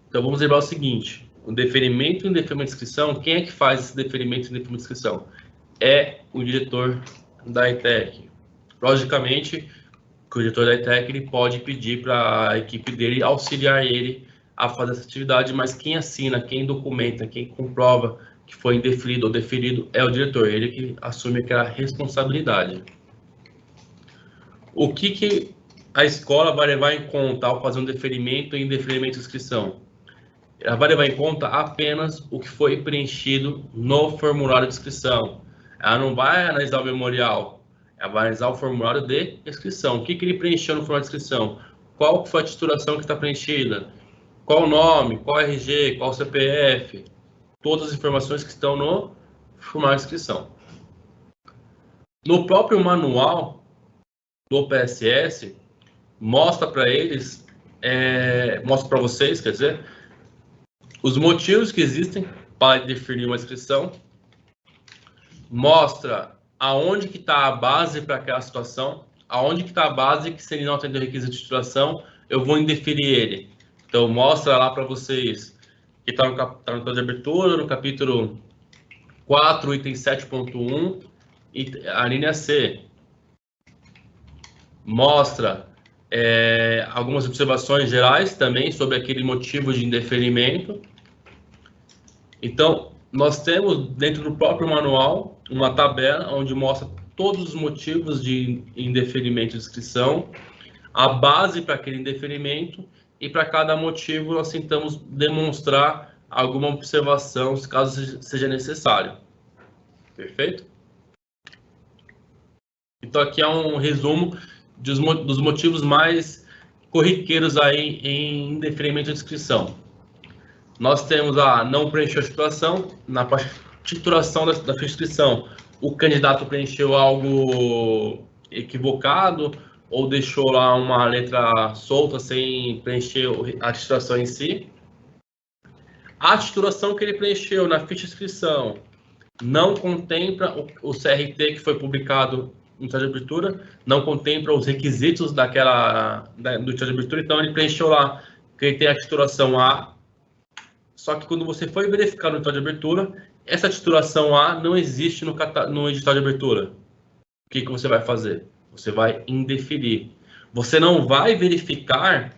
Então, vamos lembrar o seguinte: o deferimento e indeferimento de inscrição, quem é que faz esse deferimento e indeferimento de inscrição? É o diretor da ETEC. Logicamente, que o diretor da ETEC ele pode pedir para a equipe dele auxiliar ele a fazer essa atividade, mas quem assina, quem documenta, quem comprova que foi indeferido ou deferido é o diretor, ele que assume aquela responsabilidade. O que a escola vai levar em conta ao fazer um deferimento e indeferimento de inscrição? Ela vai levar em conta apenas o que foi preenchido no formulário de inscrição. Ela não vai analisar o memorial, ela vai analisar o formulário de inscrição. O que ele preencheu no formulário de inscrição? Qual foi a titulação que está preenchida? Qual o nome, qual o RG, qual o CPF, todas as informações que estão no formulário de inscrição. No próprio manual do PSS, mostra para eles, mostra para vocês, quer dizer, os motivos que existem para definir uma inscrição, mostra aonde que está a base para aquela situação, aonde que está a base que se ele não atender o requisito de titulação, eu vou indeferir ele. Então, mostra lá para vocês que está no capítulo de abertura, no capítulo 4, item 7.1, e a linha C. Mostra algumas observações gerais também sobre aquele motivo de indeferimento. Então, nós temos dentro do próprio manual uma tabela onde mostra todos os motivos de indeferimento de inscrição, a base para aquele indeferimento, e para cada motivo nós tentamos demonstrar alguma observação, se caso seja necessário. Perfeito? Então aqui é um resumo dos motivos mais corriqueiros aí em indeferimento de inscrição. Nós temos a não preencher a titulação. Na parte de titulação da ficha de inscrição, o candidato preencheu algo equivocado ou deixou lá uma letra solta sem preencher a titulação em si. A titulação que ele preencheu na ficha de inscrição não contempla o CRT que foi publicado no edital de abertura, não contempla os requisitos do edital de abertura, então ele preencheu lá que ele tem a titulação A, só que quando você foi verificar no edital de abertura, essa titulação A não existe no edital de abertura. O que você vai fazer? Você vai indeferir. Você não vai verificar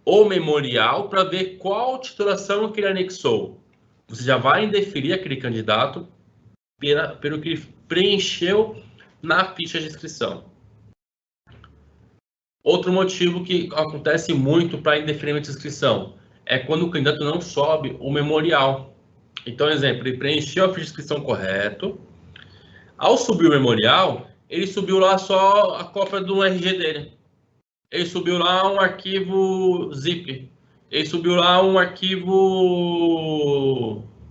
o memorial para ver qual titulação que ele anexou. Você já vai indeferir aquele candidato pelo que ele preencheu na ficha de inscrição. Outro motivo que acontece muito para indeferimento de inscrição é quando o candidato não sobe o memorial. Então, exemplo, ele preencheu a ficha de inscrição correto. Ao subir o memorial, ele subiu lá só a cópia do RG dele. Ele subiu lá um arquivo zip. Ele subiu lá um arquivo,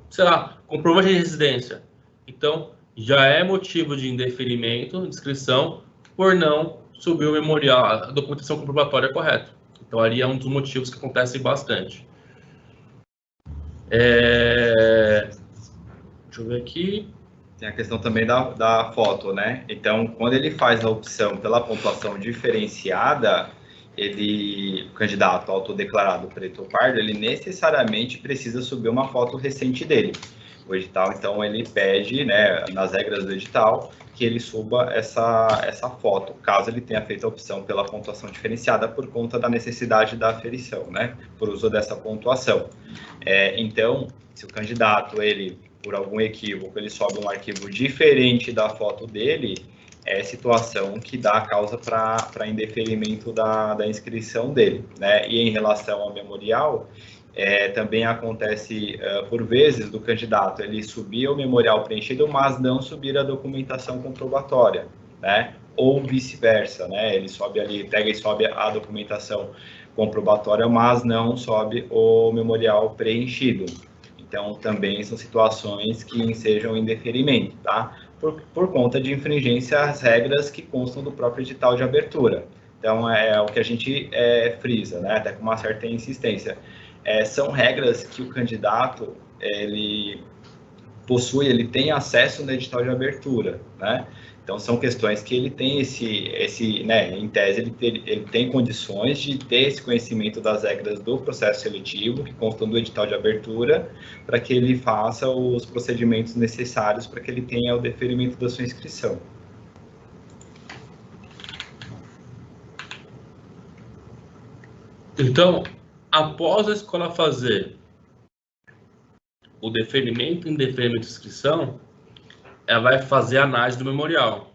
sei lá, comprovante de residência. Então, já é motivo de indeferimento de inscrição por não subir o memorial, a documentação comprobatória correta. Então, ali é um dos motivos que acontece bastante. Deixa eu ver aqui. Tem a questão também da foto, né? Então, quando ele faz a opção pela pontuação diferenciada, o candidato autodeclarado preto ou pardo, ele necessariamente precisa subir uma foto recente dele. O edital, então, ele pede, né, nas regras do edital, que ele suba essa foto, caso ele tenha feito a opção pela pontuação diferenciada por conta da necessidade da aferição, né, por uso dessa pontuação. Então, se o candidato, ele, por algum equívoco, ele sobe um arquivo diferente da foto dele, é situação que dá a causa para indeferimento da inscrição dele, né, e em relação ao memorial, também acontece, por vezes, do candidato ele subir o memorial preenchido, mas não subir a documentação comprobatória, né? Ou vice-versa, né? Ele sobe ali, pega e sobe a documentação comprobatória, mas não sobe o memorial preenchido. Então, também são situações que ensejam indeferimento, tá? Por conta de infringência às regras que constam do próprio edital de abertura. Então, é o que a gente frisa, né? Até com uma certa insistência. São regras que o candidato ele possui, ele tem acesso no edital de abertura, né? Então, são questões que ele tem né, em tese, ele tem condições de ter esse conhecimento das regras do processo seletivo, que constam do edital de abertura, para que ele faça os procedimentos necessários para que ele tenha o deferimento da sua inscrição. Então, após a escola fazer o deferimento e indeferimento de inscrição, ela vai fazer a análise do memorial.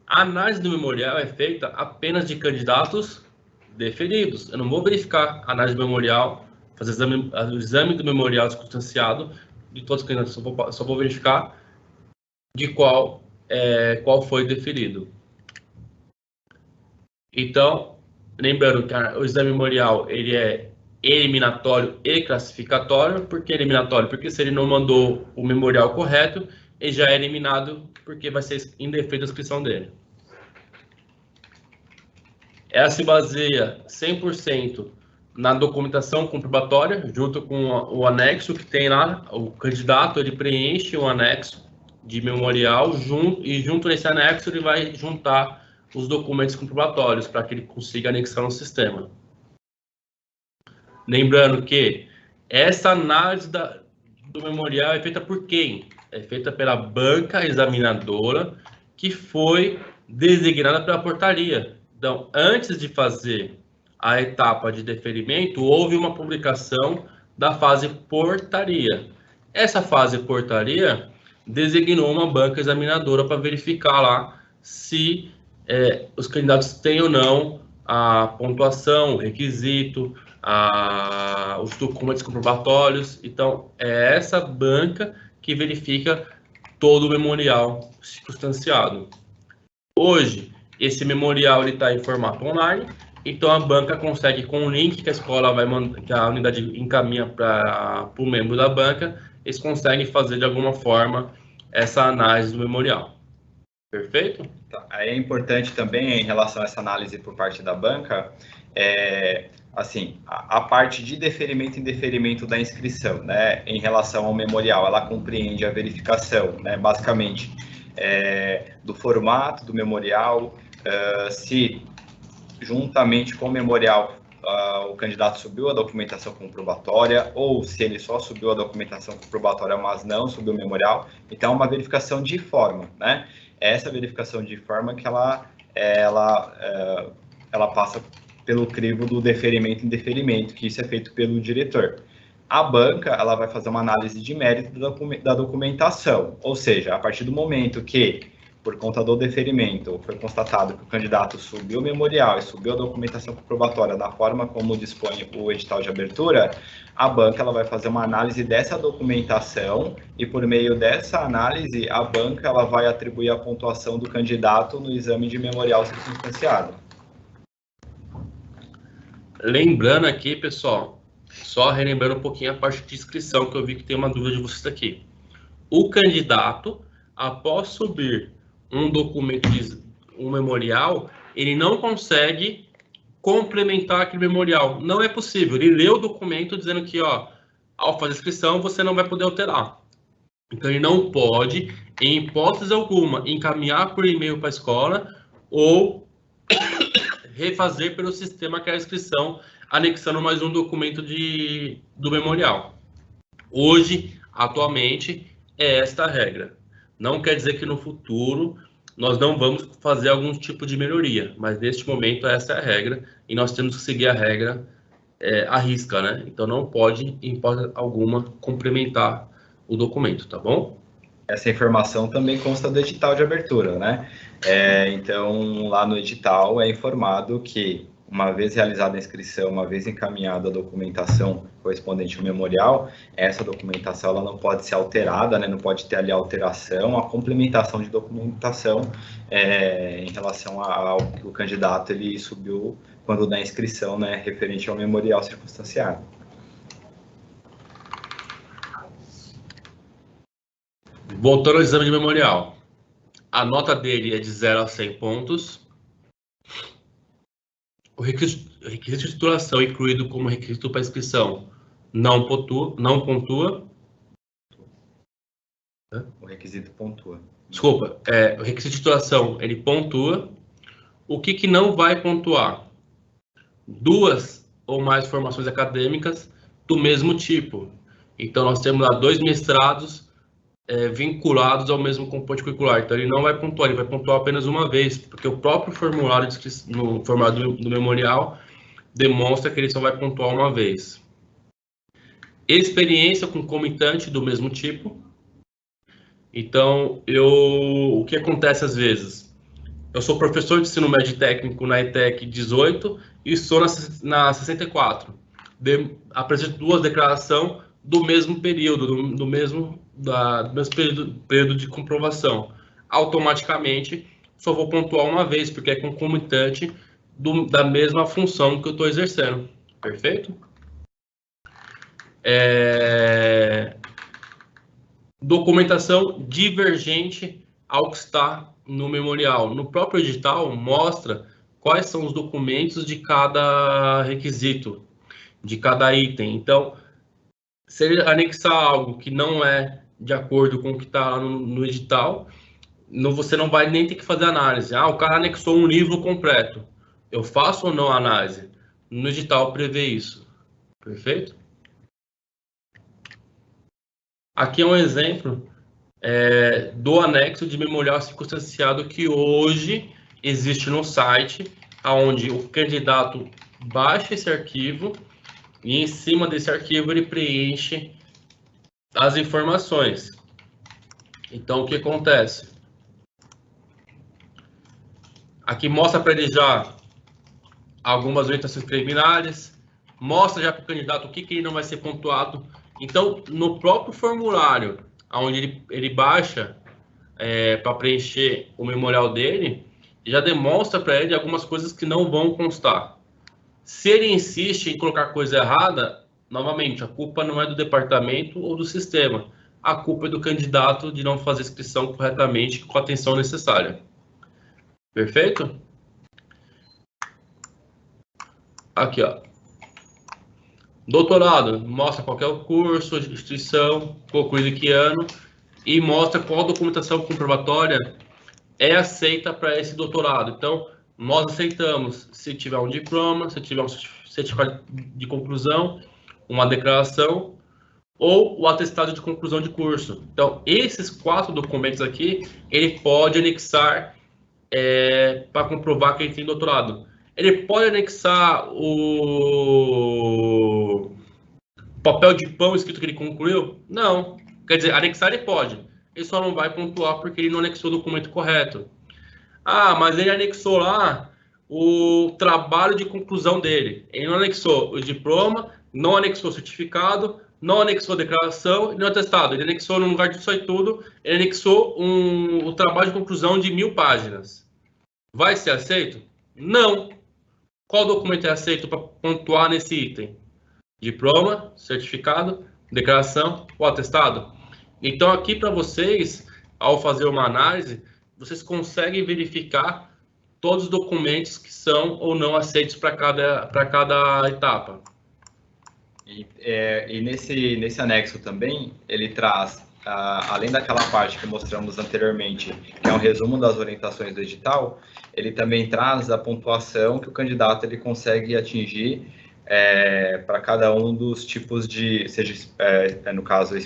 A análise do memorial é feita apenas de candidatos deferidos. Eu não vou verificar a análise do memorial, fazer o exame do memorial circunstanciado de todos os candidatos. Só vou verificar de qual foi deferido. Então, lembrando que o exame memorial ele é eliminatório e classificatório. Por que eliminatório? Porque se ele não mandou o memorial correto, ele já é eliminado porque vai ser indefeita a inscrição dele. Ela se baseia 100% na documentação comprobatória, junto com o anexo que tem lá. O candidato ele preenche um anexo de memorial e junto nesse anexo ele vai juntar os documentos comprobatórios para que ele consiga anexar no sistema. Lembrando que essa análise do memorial é feita por quem? É feita pela banca examinadora que foi designada pela portaria. Então, antes de fazer a etapa de deferimento, houve uma publicação da fase portaria. Essa fase portaria designou uma banca examinadora para verificar lá se os candidatos têm ou não a pontuação, o requisito, os documentos comprobatórios. Então, é essa banca que verifica todo o memorial circunstanciado. Hoje, esse memorial está em formato online, então a banca consegue, com o link que a escola vai mandar, que a unidade encaminha para o membro da banca, eles conseguem fazer de alguma forma essa análise do memorial. Perfeito? Aí é importante também, em relação a essa análise por parte da banca, assim, a parte de deferimento e indeferimento da inscrição, né, em relação ao memorial, ela compreende a verificação, né, basicamente, do formato do memorial, se juntamente com o memorial o candidato subiu a documentação comprobatória, ou se ele só subiu a documentação comprobatória, mas não subiu o memorial. Então, é uma verificação de forma, né? Essa verificação de forma que ela passa pelo crivo do deferimento e indeferimento, que isso é feito pelo diretor. A banca, ela vai fazer uma análise de mérito da documentação, ou seja, a partir do momento que, por conta do deferimento, foi constatado que o candidato subiu o memorial e subiu a documentação comprobatória da forma como dispõe o edital de abertura, a banca ela vai fazer uma análise dessa documentação e, por meio dessa análise, a banca ela vai atribuir a pontuação do candidato no exame de memorial circunstanciado. Lembrando aqui, pessoal, só relembrando um pouquinho a parte de inscrição, que eu vi que tem uma dúvida de vocês aqui. O candidato, após subir um documento, um memorial, ele não consegue complementar aquele memorial. Não é possível. Ele lê o documento dizendo que, ó, ao fazer a inscrição, você não vai poder alterar. Então, ele não pode, em hipótese alguma, encaminhar por e-mail para a escola ou refazer pelo sistema aquela inscrição, anexando mais um documento do memorial. Hoje, atualmente, é esta a regra. Não quer dizer que no futuro nós não vamos fazer algum tipo de melhoria, mas neste momento essa é a regra e nós temos que seguir a regra à risca, né? Então não pode, em hipótese alguma, complementar o documento, tá bom? Essa informação também consta do edital de abertura, né? Então, lá no edital é informado que, uma vez realizada a inscrição, uma vez encaminhada a documentação correspondente ao memorial, essa documentação ela não pode ser alterada, né? Não pode ter ali alteração, a complementação de documentação em relação ao que o candidato ele subiu quando da inscrição, né? Referente ao memorial circunstanciado. Voltando ao exame de memorial, a nota dele é de 0 a 100 pontos. O requisito de titulação incluído como requisito para inscrição não pontua. O requisito pontua. Desculpa, o requisito de titulação ele pontua. O que não vai pontuar? 2 ou mais formações acadêmicas do mesmo tipo. Então, nós temos lá 2 mestrados vinculados ao mesmo componente curricular. Então, ele não vai pontuar, ele vai pontuar apenas uma vez, porque o próprio formulário no formulário do memorial demonstra que ele só vai pontuar uma vez. Experiência concomitante do mesmo tipo. Então, o que acontece às vezes? Eu sou professor de ensino médio técnico na ETEC 18 e estou na 64. Apresento 2 declarações do mesmo período, do mesmo período de comprovação. Automaticamente, só vou pontuar uma vez, porque é concomitante da mesma função que eu estou exercendo. Perfeito? Documentação divergente ao que está no memorial. No próprio edital, mostra quais são os documentos de cada requisito, de cada item. Então, se ele anexar algo que não é de acordo com o que está no edital, você não vai nem ter que fazer análise. O cara anexou um livro completo. Eu faço ou não a análise? No edital prevê isso. Perfeito? Aqui é um exemplo do anexo de memorial circunstanciado que hoje existe no site, onde o candidato baixa esse arquivo e em cima desse arquivo ele preenche as informações. Então, o que acontece? Aqui mostra para ele já algumas orientações preliminares, mostra já para o candidato o que ele não vai ser pontuado. Então, no próprio formulário, onde ele baixa para preencher o memorial dele, já demonstra para ele algumas coisas que não vão constar. Se ele insiste em colocar coisa errada, novamente, a culpa não é do departamento ou do sistema. A culpa é do candidato de não fazer a inscrição corretamente com a atenção necessária. Perfeito? Aqui, ó. Doutorado, mostra qual é o curso, instituição, concluído em que ano, e mostra qual documentação comprobatória é aceita para esse doutorado. Então, nós aceitamos se tiver um diploma, se tiver um certificado de conclusão, uma declaração ou o atestado de conclusão de curso. Então, esses 4 documentos aqui, ele pode anexar para comprovar que ele tem doutorado. Ele pode anexar o papel de pão escrito que ele concluiu? Não. Quer dizer, anexar ele pode. Ele só não vai pontuar porque ele não anexou o documento correto. Ah, mas ele anexou lá o trabalho de conclusão dele. Ele não anexou o diploma, não anexou o certificado, não anexou a declaração e não atestado. Ele anexou, no lugar disso aí tudo, ele anexou o trabalho de conclusão de 1000 páginas. Vai ser aceito? Não. Qual documento é aceito para pontuar nesse item? Diploma, certificado, declaração ou atestado? Então, aqui para vocês, ao fazer uma análise, vocês conseguem verificar todos os documentos que são ou não aceitos para cada etapa. E nesse anexo também, ele traz, além daquela parte que mostramos anteriormente, que é um resumo das orientações do edital, ele também traz a pontuação que o candidato ele consegue atingir para cada um dos tipos de, seja no caso,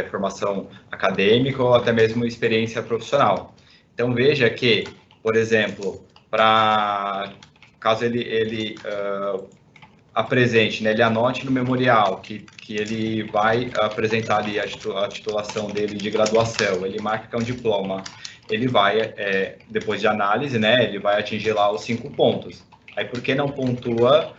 formação acadêmica ou até mesmo experiência profissional. Então, veja que, por exemplo, caso ele apresente, né, ele anote no memorial que ele vai apresentar ali a titulação dele de graduação, ele marca que é um diploma, ele vai, depois de análise, né, ele vai atingir lá os 5 pontos. Aí, por que não pontua,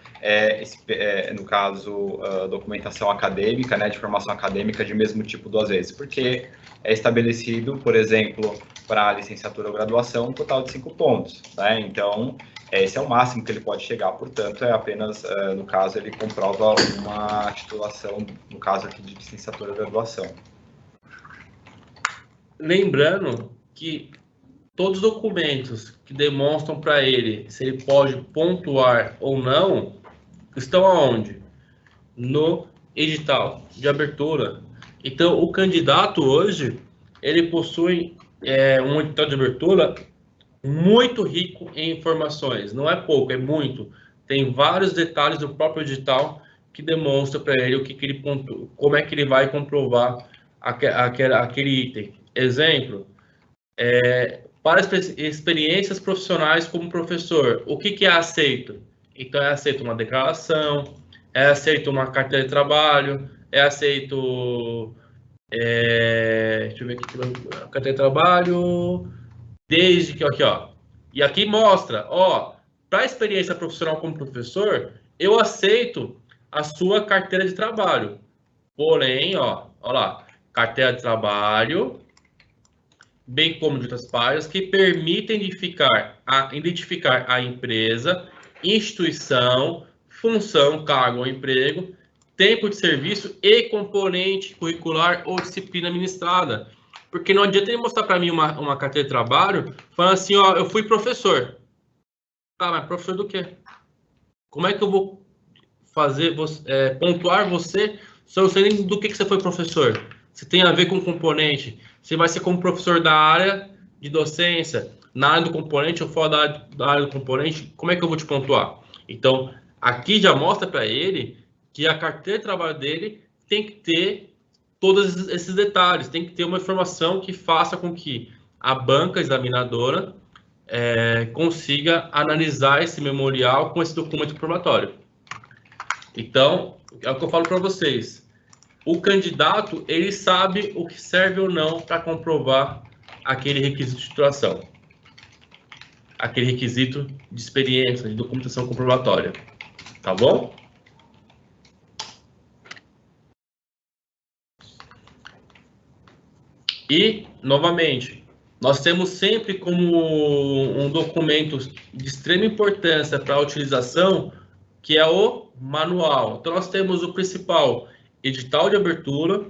no caso, documentação acadêmica, né, de formação acadêmica de mesmo tipo 2 vezes? Porque é estabelecido, por exemplo, para a licenciatura ou graduação, um total de 5 pontos, né? Então, esse é o máximo que ele pode chegar, portanto, é apenas, no caso, ele comprova uma titulação, no caso aqui de licenciatura ou graduação. Lembrando que todos os documentos que demonstram para ele se ele pode pontuar ou não, estão aonde? No edital de abertura. Então, o candidato hoje, ele possui um edital de abertura muito rico em informações. Não é pouco, é muito. Tem vários detalhes do próprio edital que demonstra para ele o que ele pontua, como é que ele vai comprovar aquele item. Exemplo, para experiências profissionais como professor, o que é aceito? Então, é aceito uma declaração, é aceito uma carteira de trabalho, é aceito... deixa eu ver aqui, a carteira de trabalho... Desde que, aqui, ó, e aqui mostra, ó, para experiência profissional como professor, eu aceito a sua carteira de trabalho. Porém, ó lá, carteira de trabalho, bem como de outras páginas, que permitem identificar a empresa, instituição, função, cargo ou emprego, tempo de serviço e componente curricular ou disciplina ministrada. Porque não adianta ele mostrar para mim uma carteira de trabalho falando assim, ó, eu fui professor. Tá, mas professor do quê? Como é que eu vou fazer, pontuar você se eu não sei nem do que você foi professor? Se tem a ver com componente, você vai ser como professor da área de docência, na área do componente ou fora da área do componente, como é que eu vou te pontuar? Então, aqui já mostra para ele que a carteira de trabalho dele tem que ter todos esses detalhes, tem que ter uma informação que faça com que a banca examinadora consiga analisar esse memorial com esse documento probatório. Então, é o que eu falo para vocês. O candidato, ele sabe o que serve ou não para comprovar aquele requisito de titulação. aquele requisito de experiência, de documentação comprobatória. Tá bom? E, novamente, nós temos sempre como um documento de extrema importância para a utilização, que é o manual. Então, nós temos o principal edital de abertura,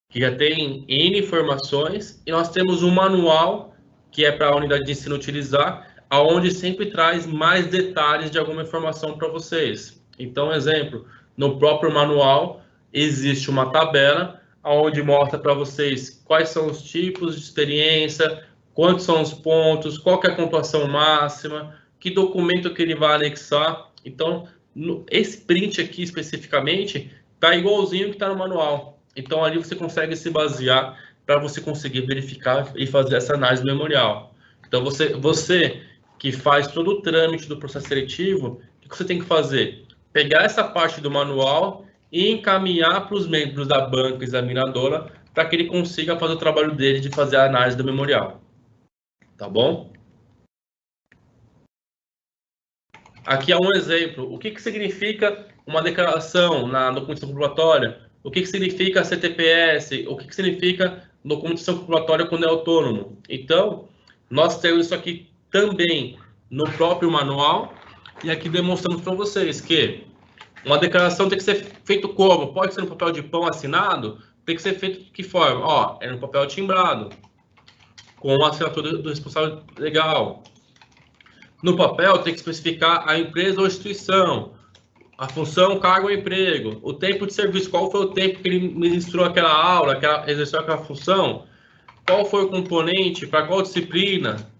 que já tem N informações, e nós temos o manual, que é para a unidade de ensino utilizar, aonde sempre traz mais detalhes de alguma informação para vocês. Então, exemplo, no próprio manual existe uma tabela onde mostra para vocês quais são os tipos de experiência, quantos são os pontos, qual que é a pontuação máxima, que documento que ele vai anexar. Então, esse print aqui especificamente está igualzinho que está no manual. Então, ali você consegue se basear para você conseguir verificar e fazer essa análise memorial. Então, você que faz todo o trâmite do processo seletivo, o que você tem que fazer? Pegar essa parte do manual e encaminhar para os membros da banca examinadora para que ele consiga fazer o trabalho dele de fazer a análise do memorial. Tá bom? Aqui é um exemplo. O que significa uma declaração na documentação comprobatória? O que significa CTPS? O que significa documentação comprobatória quando é autônomo? Então, nós temos isso aqui também no próprio manual e aqui demonstramos para vocês que uma declaração tem que ser feita como? Pode ser no papel de pão assinado? Tem que ser feito de que forma? Ó, é no papel timbrado, com a assinatura do responsável legal. No papel tem que especificar a empresa ou instituição, a função, cargo ou emprego, o tempo de serviço, qual foi o tempo que ele ministrou aquela aula, exerceu aquela função, qual foi o componente, para qual disciplina,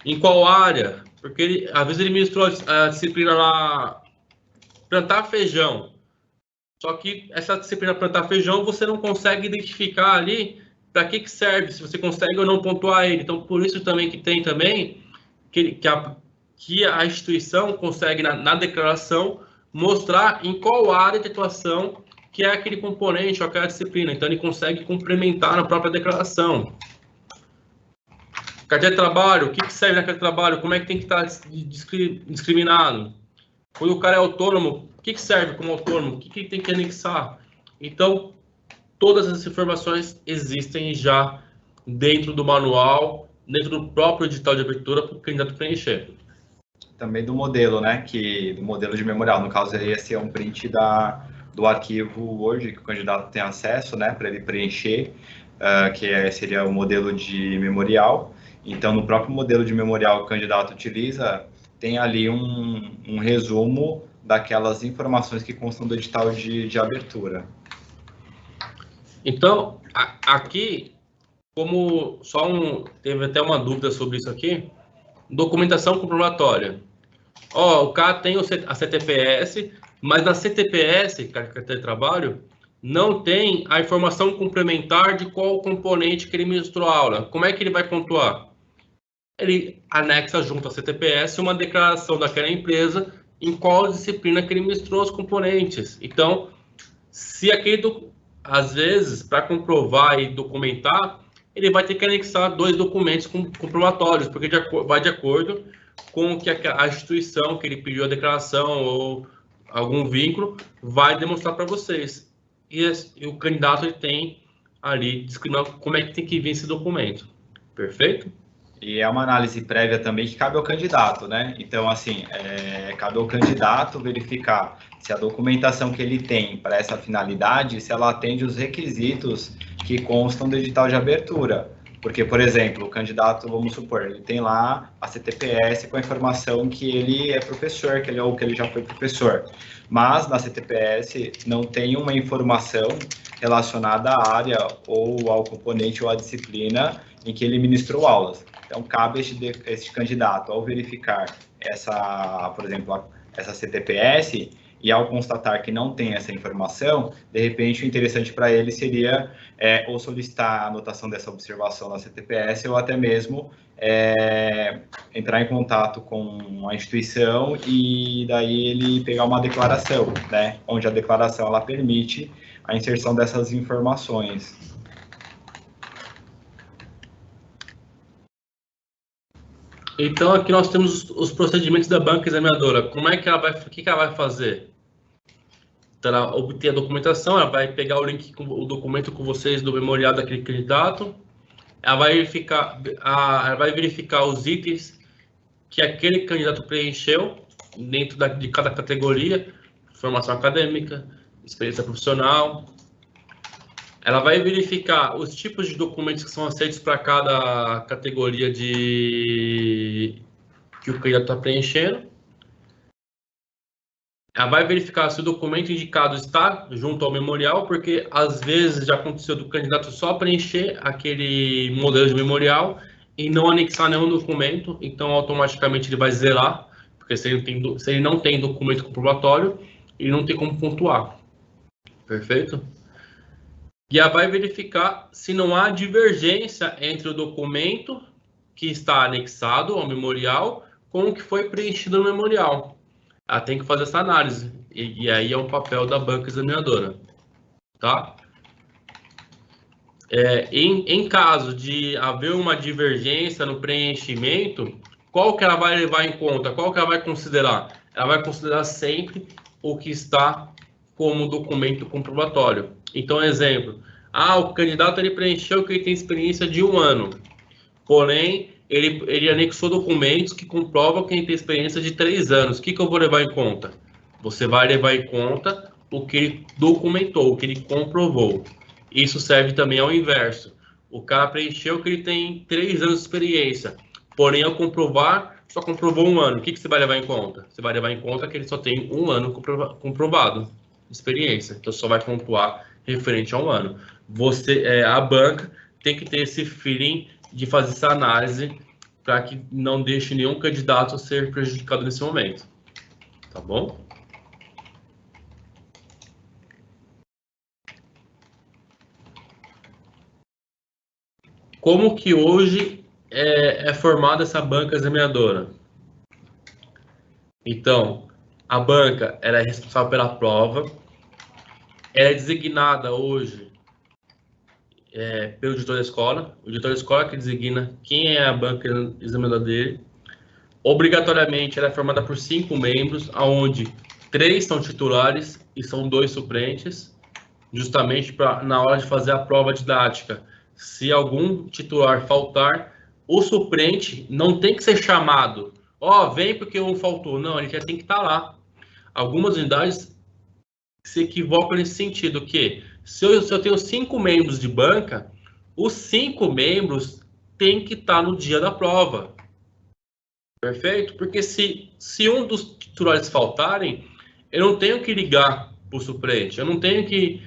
em qual área, porque às vezes ele ministrou a disciplina lá, plantar feijão. Só que essa disciplina plantar feijão, você não consegue identificar ali para que serve, se você consegue ou não pontuar ele. Então, por isso também que tem também que a instituição consegue, na declaração, mostrar em qual área de atuação que é aquele componente ou aquela disciplina. Então, ele consegue complementar na própria declaração. Carteira de trabalho, o que serve na carteira de trabalho? Como é que tem que estar discriminado? Quando o cara é autônomo, o que serve como autônomo? O que tem que anexar? Então, todas essas informações existem já dentro do manual, dentro do próprio edital de abertura para o candidato preencher. Também do modelo, né? Do modelo de memorial. No caso, esse é um print do arquivo Word que o candidato tem acesso, né? Para ele preencher, seria o modelo de memorial. Então, no próprio modelo de memorial que o candidato utiliza, tem ali um resumo daquelas informações que constam do edital de abertura. Então, aqui, teve até uma dúvida sobre isso aqui, documentação comprobatória. O cara tem a CTPS, mas na CTPS, carteira de trabalho, não tem a informação complementar de qual componente que ele ministrou a aula. Como é que ele vai pontuar? Ele anexa junto à CTPS uma declaração daquela empresa em qual disciplina que ele ministrou os componentes. Então, às vezes, para comprovar e documentar, ele vai ter que anexar 2 documentos comprobatórios, porque vai de acordo com o que a instituição que ele pediu a declaração ou algum vínculo vai demonstrar para vocês. E o candidato ele tem ali discriminado como é que tem que vir esse documento. Perfeito? E é uma análise prévia também que cabe ao candidato, né? Então, assim, cabe ao candidato verificar se a documentação que ele tem para essa finalidade, se ela atende os requisitos que constam do edital de abertura. Porque, por exemplo, o candidato, vamos supor, ele tem lá a CTPS com a informação que ele é professor, que ele já foi professor. Mas na CTPS não tem uma informação relacionada à área ou ao componente ou à disciplina em que ele ministrou aulas. Então, cabe este candidato, ao verificar por exemplo, essa CTPS, e ao constatar que não tem essa informação, de repente o interessante para ele seria ou solicitar a anotação dessa observação na CTPS ou até mesmo entrar em contato com a instituição e daí ele pegar uma declaração, né, onde a declaração ela permite a inserção dessas informações. Então, aqui nós temos os procedimentos da banca examinadora. Como é que ela vai, o que ela vai fazer? Então, ela obter a documentação, ela vai pegar o link, o documento com vocês do memorial daquele candidato, ela vai verificar os itens que aquele candidato preencheu dentro de cada categoria, formação acadêmica, experiência profissional. Ela vai verificar os tipos de documentos que são aceitos para cada categoria que o candidato está preenchendo. Ela vai verificar se o documento indicado está junto ao memorial, porque às vezes já aconteceu do candidato só preencher aquele modelo de memorial e não anexar nenhum documento, então automaticamente ele vai zerar, porque se ele não tem documento comprobatório, ele não tem como pontuar. Perfeito? E ela vai verificar se não há divergência entre o documento que está anexado ao memorial com o que foi preenchido no memorial. Ela tem que fazer essa análise, e aí é um papel da banca examinadora, tá? Em caso de haver uma divergência no preenchimento, qual que ela vai levar em conta? Qual que ela vai considerar? Ela vai considerar sempre o que está como documento comprobatório. Então, exemplo, o candidato ele preencheu que ele tem experiência de 1 ano, porém, ele anexou documentos que comprovam que ele tem experiência de 3 anos. O que eu vou levar em conta? Você vai levar em conta o que ele documentou, o que ele comprovou. Isso serve também ao inverso. O cara preencheu que ele tem 3 anos de experiência, porém, ao comprovar, só comprovou 1 ano. O que você vai levar em conta? Você vai levar em conta que ele só tem 1 ano comprovado de experiência, então só vai pontuar referente a 1 ano. A banca tem que ter esse feeling de fazer essa análise para que não deixe nenhum candidato ser prejudicado nesse momento. Tá bom? Como que hoje é formada essa banca examinadora? Então, a banca ela é responsável pela prova, ela é designada hoje pelo diretor da escola. O diretor da escola que designa quem é a banca examinadora dele. Obrigatoriamente, ela é formada por 5 membros, onde 3 são titulares e são 2 suplentes, justamente na hora de fazer a prova didática. Se algum titular faltar, o suplente não tem que ser chamado. Vem porque um faltou. Não, ele já tem que estar lá. Algumas unidades se equivocam nesse sentido, que se eu tenho 5 membros de banca, os 5 membros têm que estar no dia da prova. Perfeito? Porque se um dos titulares faltarem, eu não tenho que ligar para o suplente, eu não tenho que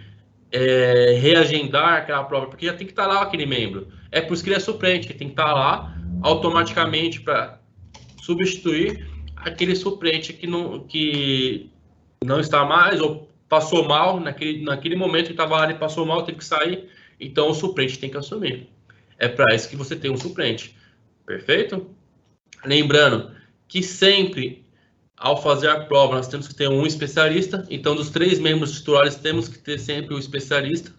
reagendar aquela prova, porque já tem que estar lá aquele membro. É por isso que ele é suplente, que tem que estar lá automaticamente para substituir aquele suplente que não está mais, ou passou mal, naquele momento que estava lá, ele passou mal, teve que sair, então o suplente tem que assumir. É para isso que você tem um suplente. Perfeito? Lembrando que sempre, ao fazer a prova, nós temos que ter um especialista, então dos 3 membros titulares temos que ter sempre um especialista.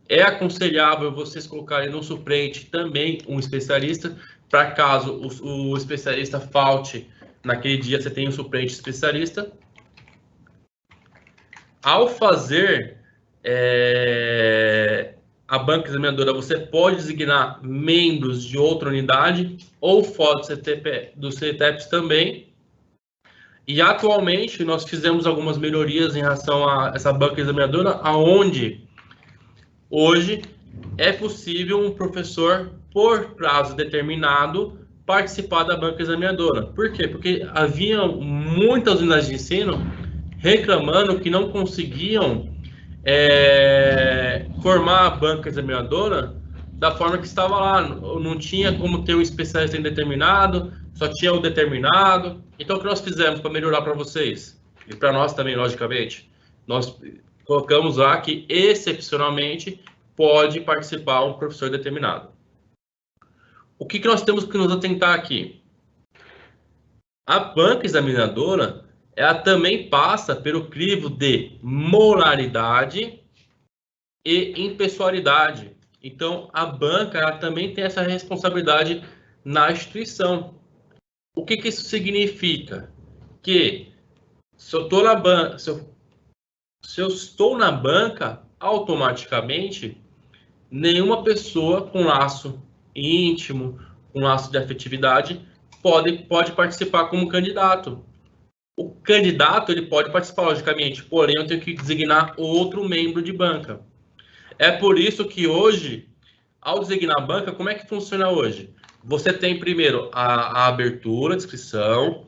É aconselhável vocês colocarem no suplente também um especialista, para caso o especialista falte, naquele dia você tem um suplente especialista. Ao fazer a banca examinadora, você pode designar membros de outra unidade ou fora do CETEPS também. E atualmente nós fizemos algumas melhorias em relação a essa banca examinadora, aonde hoje é possível um professor, por prazo determinado, participar da banca examinadora. Por quê? Porque havia muitas unidades de ensino reclamando que não conseguiam formar a banca examinadora da forma que estava lá. Não tinha como ter um especialista indeterminado, só tinha o determinado. Então, o que nós fizemos para melhorar para vocês? E para nós também, logicamente, nós colocamos lá que, excepcionalmente, pode participar um professor determinado. O que nós temos que nos atentar aqui? A banca examinadora, ela também passa pelo crivo de moralidade e impessoalidade. Então, a banca ela também tem essa responsabilidade na instituição. O que isso significa? Que se eu estou na banca, automaticamente, nenhuma pessoa com laço íntimo, com laço de afetividade, pode participar como candidato. O candidato ele pode participar, logicamente, porém eu tenho que designar outro membro de banca. É por isso que hoje, ao designar a banca, como é que funciona hoje? Você tem primeiro a abertura, a inscrição,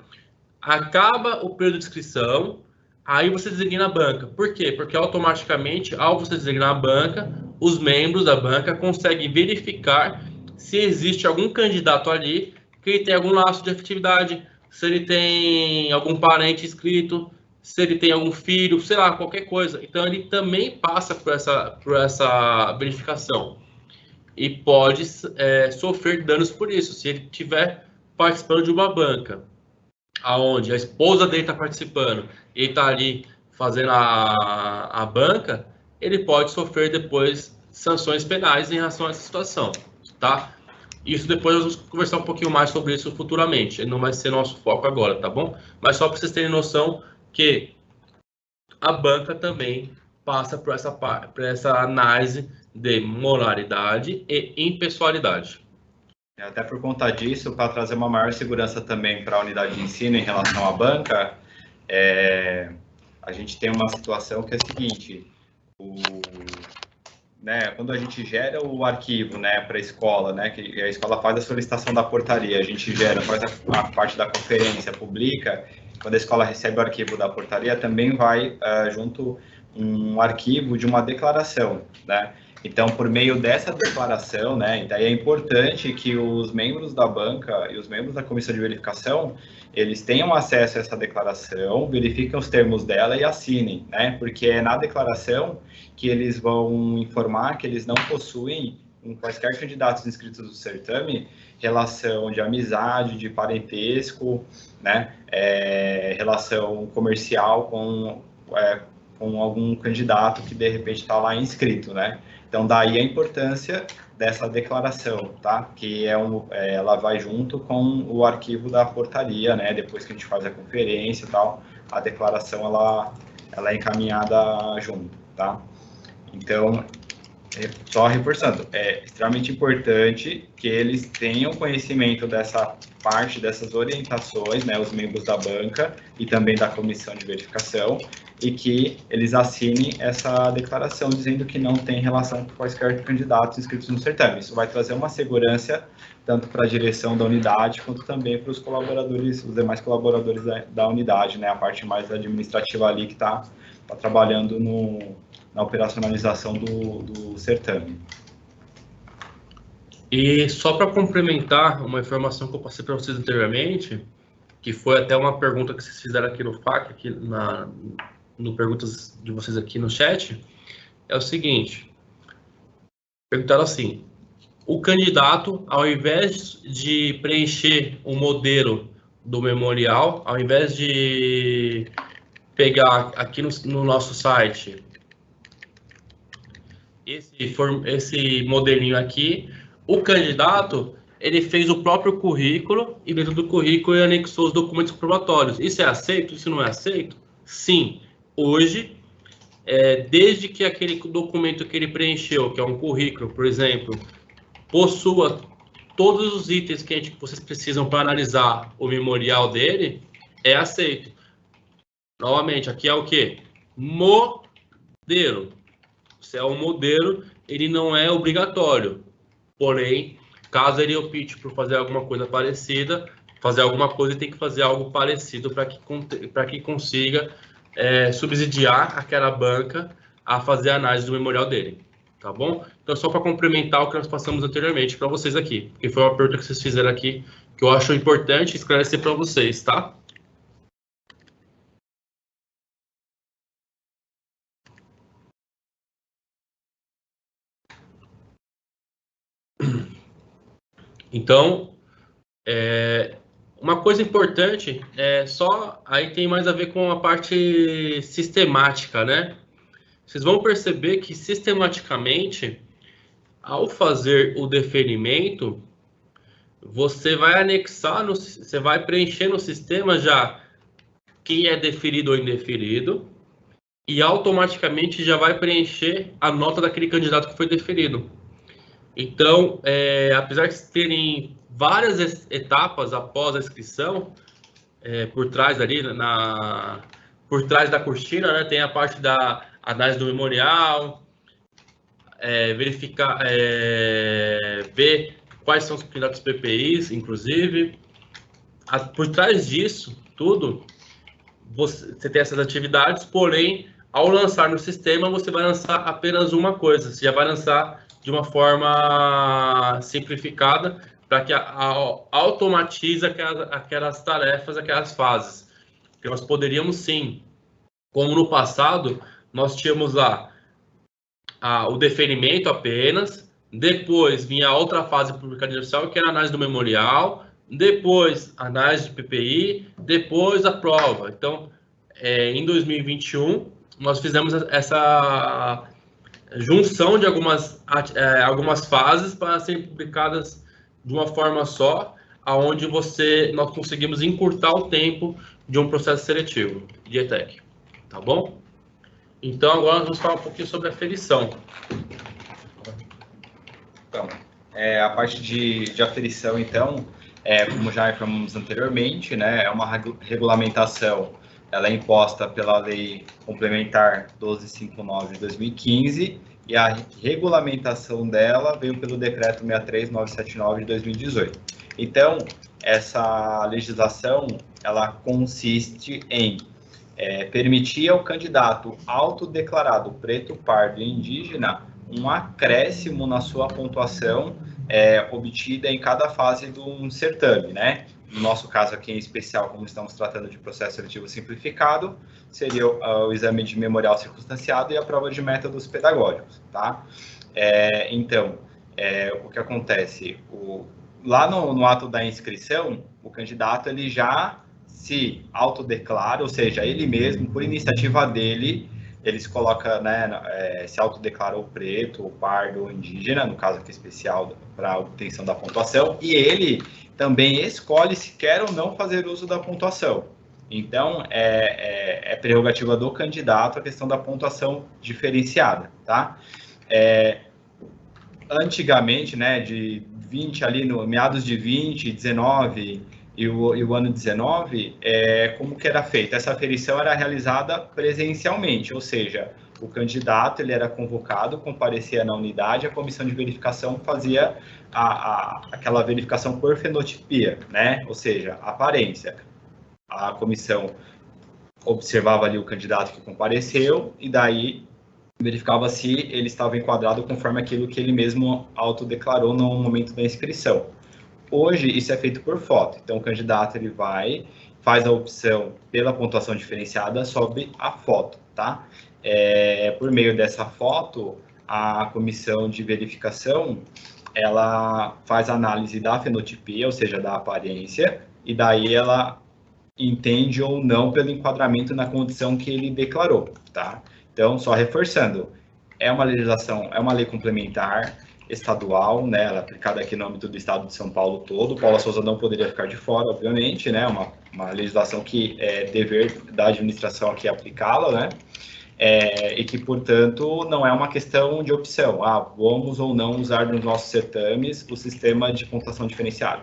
acaba o período de inscrição, aí você designa a banca. Por quê? Porque automaticamente, ao você designar a banca, os membros da banca conseguem verificar se existe algum candidato ali que ele tem algum laço de afetividade, se ele tem algum parente inscrito, se ele tem algum filho, sei lá, qualquer coisa. Então, ele também passa por essa verificação. E pode sofrer danos por isso, se ele estiver participando de uma banca aonde a esposa dele está participando e está ali fazendo a banca, ele pode sofrer depois sanções penais em relação a essa situação, tá? Isso depois nós vamos conversar um pouquinho mais sobre isso futuramente, não vai ser nosso foco agora, tá bom? Mas só para vocês terem noção que a banca também passa por essa análise de moralidade e impessoalidade. Até por conta disso, para trazer uma maior segurança também para a unidade de ensino em relação à banca, a gente tem uma situação que é a seguinte, quando a gente gera o arquivo para a escola, que a escola faz a solicitação da portaria, a gente faz a parte da conferência, publica, quando a escola recebe o arquivo da portaria, também vai junto um arquivo de uma declaração, Então, por meio dessa declaração, daí é importante que os membros da banca e os membros da comissão de verificação, eles tenham acesso a essa declaração, verifiquem os termos dela e assinem, porque é na declaração que eles vão informar que eles não possuem, com quaisquer candidatos inscritos no certame, relação de amizade, de parentesco, relação comercial com algum candidato que de repente está lá inscrito, Então, daí a importância dessa declaração, Que ela vai junto com o arquivo da portaria, Depois que a gente faz a conferência e tal, a declaração ela é encaminhada junto, Então, só reforçando, é extremamente importante que eles tenham conhecimento dessa parte, dessas orientações, os membros da banca e também da comissão de verificação, e que eles assinem essa declaração dizendo que não tem relação com quaisquer candidatos inscritos no certame. Isso vai trazer uma segurança tanto para a direção da unidade, quanto também para os colaboradores, os demais colaboradores da unidade, a parte mais administrativa ali que está trabalhando na operacionalização do certame. E só para complementar uma informação que eu passei para vocês anteriormente, que foi até uma pergunta que vocês fizeram aqui no FAQ, aqui no perguntas de vocês aqui no chat, é o seguinte, perguntaram assim, o candidato, ao invés de preencher o modelo do memorial, ao invés de pegar aqui no nosso site esse modelinho aqui, o candidato ele fez o próprio currículo e dentro do currículo ele anexou os documentos comprobatórios. Isso é aceito? Isso não é aceito? Sim. Hoje, desde que aquele documento que ele preencheu, que é um currículo, por exemplo, possua todos os itens que vocês precisam para analisar o memorial dele, é aceito. Novamente, aqui é o quê? Modelo. Se é um modelo, ele não é obrigatório. Porém, caso ele opte por fazer alguma coisa parecida, ele tem que fazer algo parecido para que consiga subsidiar aquela banca a fazer a análise do memorial dele. Tá bom? Então, só para complementar o que nós passamos anteriormente para vocês aqui, porque foi uma pergunta que vocês fizeram aqui, que eu acho importante esclarecer para vocês, tá? Então, uma coisa importante, aí tem mais a ver com a parte sistemática, Vocês vão perceber que, sistematicamente, ao fazer o deferimento, você vai anexar, você vai preencher no sistema já quem é deferido ou indeferido, e automaticamente já vai preencher a nota daquele candidato que foi deferido. Então, apesar de terem várias etapas após a inscrição, por trás ali, por trás da cortina, né, tem a parte da análise do memorial, verificar, ver quais são os candidatos PPIs, inclusive. Por trás disso tudo, você tem essas atividades, porém, ao lançar no sistema, você vai lançar apenas uma coisa. Você já vai lançar de uma forma simplificada para que automatize aquelas tarefas, aquelas fases. Porque nós poderíamos, sim, como no passado, nós tínhamos lá o deferimento apenas, depois vinha a outra fase publicada oficial, que era a análise do memorial, depois a análise de PPI, depois a prova. Então, em 2021, nós fizemos essa junção de algumas fases para serem publicadas de uma forma só, aonde nós conseguimos encurtar o tempo de um processo seletivo de ETEC, tá bom? Então, agora nós vamos falar um pouquinho sobre a aferição. Então, a parte de aferição, então, como já informamos anteriormente, né, é uma regulamentação, ela é imposta pela Lei Complementar 1259 de 2015, e a regulamentação dela veio pelo Decreto 63979 de 2018. Então, essa legislação, ela consiste em permitir ao candidato autodeclarado preto, pardo e indígena um acréscimo na sua pontuação obtida em cada fase do certame, né? No nosso caso aqui em especial, como estamos tratando de processo seletivo simplificado, seria o exame de memorial circunstanciado e a prova de métodos pedagógicos, tá? Então, o que acontece? Lá no ato da inscrição, o candidato ele já se autodeclara, ou seja, ele mesmo, por iniciativa dele, ele se coloca, né, se autodeclara o preto, o pardo ou indígena, no caso aqui especial, para a obtenção da pontuação, e ele também escolhe se quer ou não fazer uso da pontuação. Então, é prerrogativa do candidato a questão da pontuação diferenciada, tá? Antigamente, né, de 20 ali, no meados de 20, 19 e o ano 19, como que era feita? Essa aferição era realizada presencialmente, ou seja, o candidato ele era convocado, comparecia na unidade, a comissão de verificação fazia aquela verificação por fenotipia, né? Ou seja, aparência. A comissão observava ali o candidato que compareceu e daí verificava se ele estava enquadrado conforme aquilo que ele mesmo autodeclarou no momento da inscrição. Hoje, isso é feito por foto. Então, o candidato ele faz a opção pela pontuação diferenciada sobre a foto, tá? Por meio dessa foto, a comissão de verificação, ela faz a análise da fenotipia, ou seja, da aparência, e daí ela entende ou não pelo enquadramento na condição que ele declarou, tá? Então, só reforçando, é uma legislação, é uma lei complementar estadual, né, ela é aplicada aqui no âmbito do estado de São Paulo todo. Paula Souza não poderia ficar de fora, obviamente, né, uma legislação que é dever da administração aqui aplicá-la, né, e que, portanto, não é uma questão de opção, vamos ou não usar nos nossos certames o sistema de pontuação diferenciada.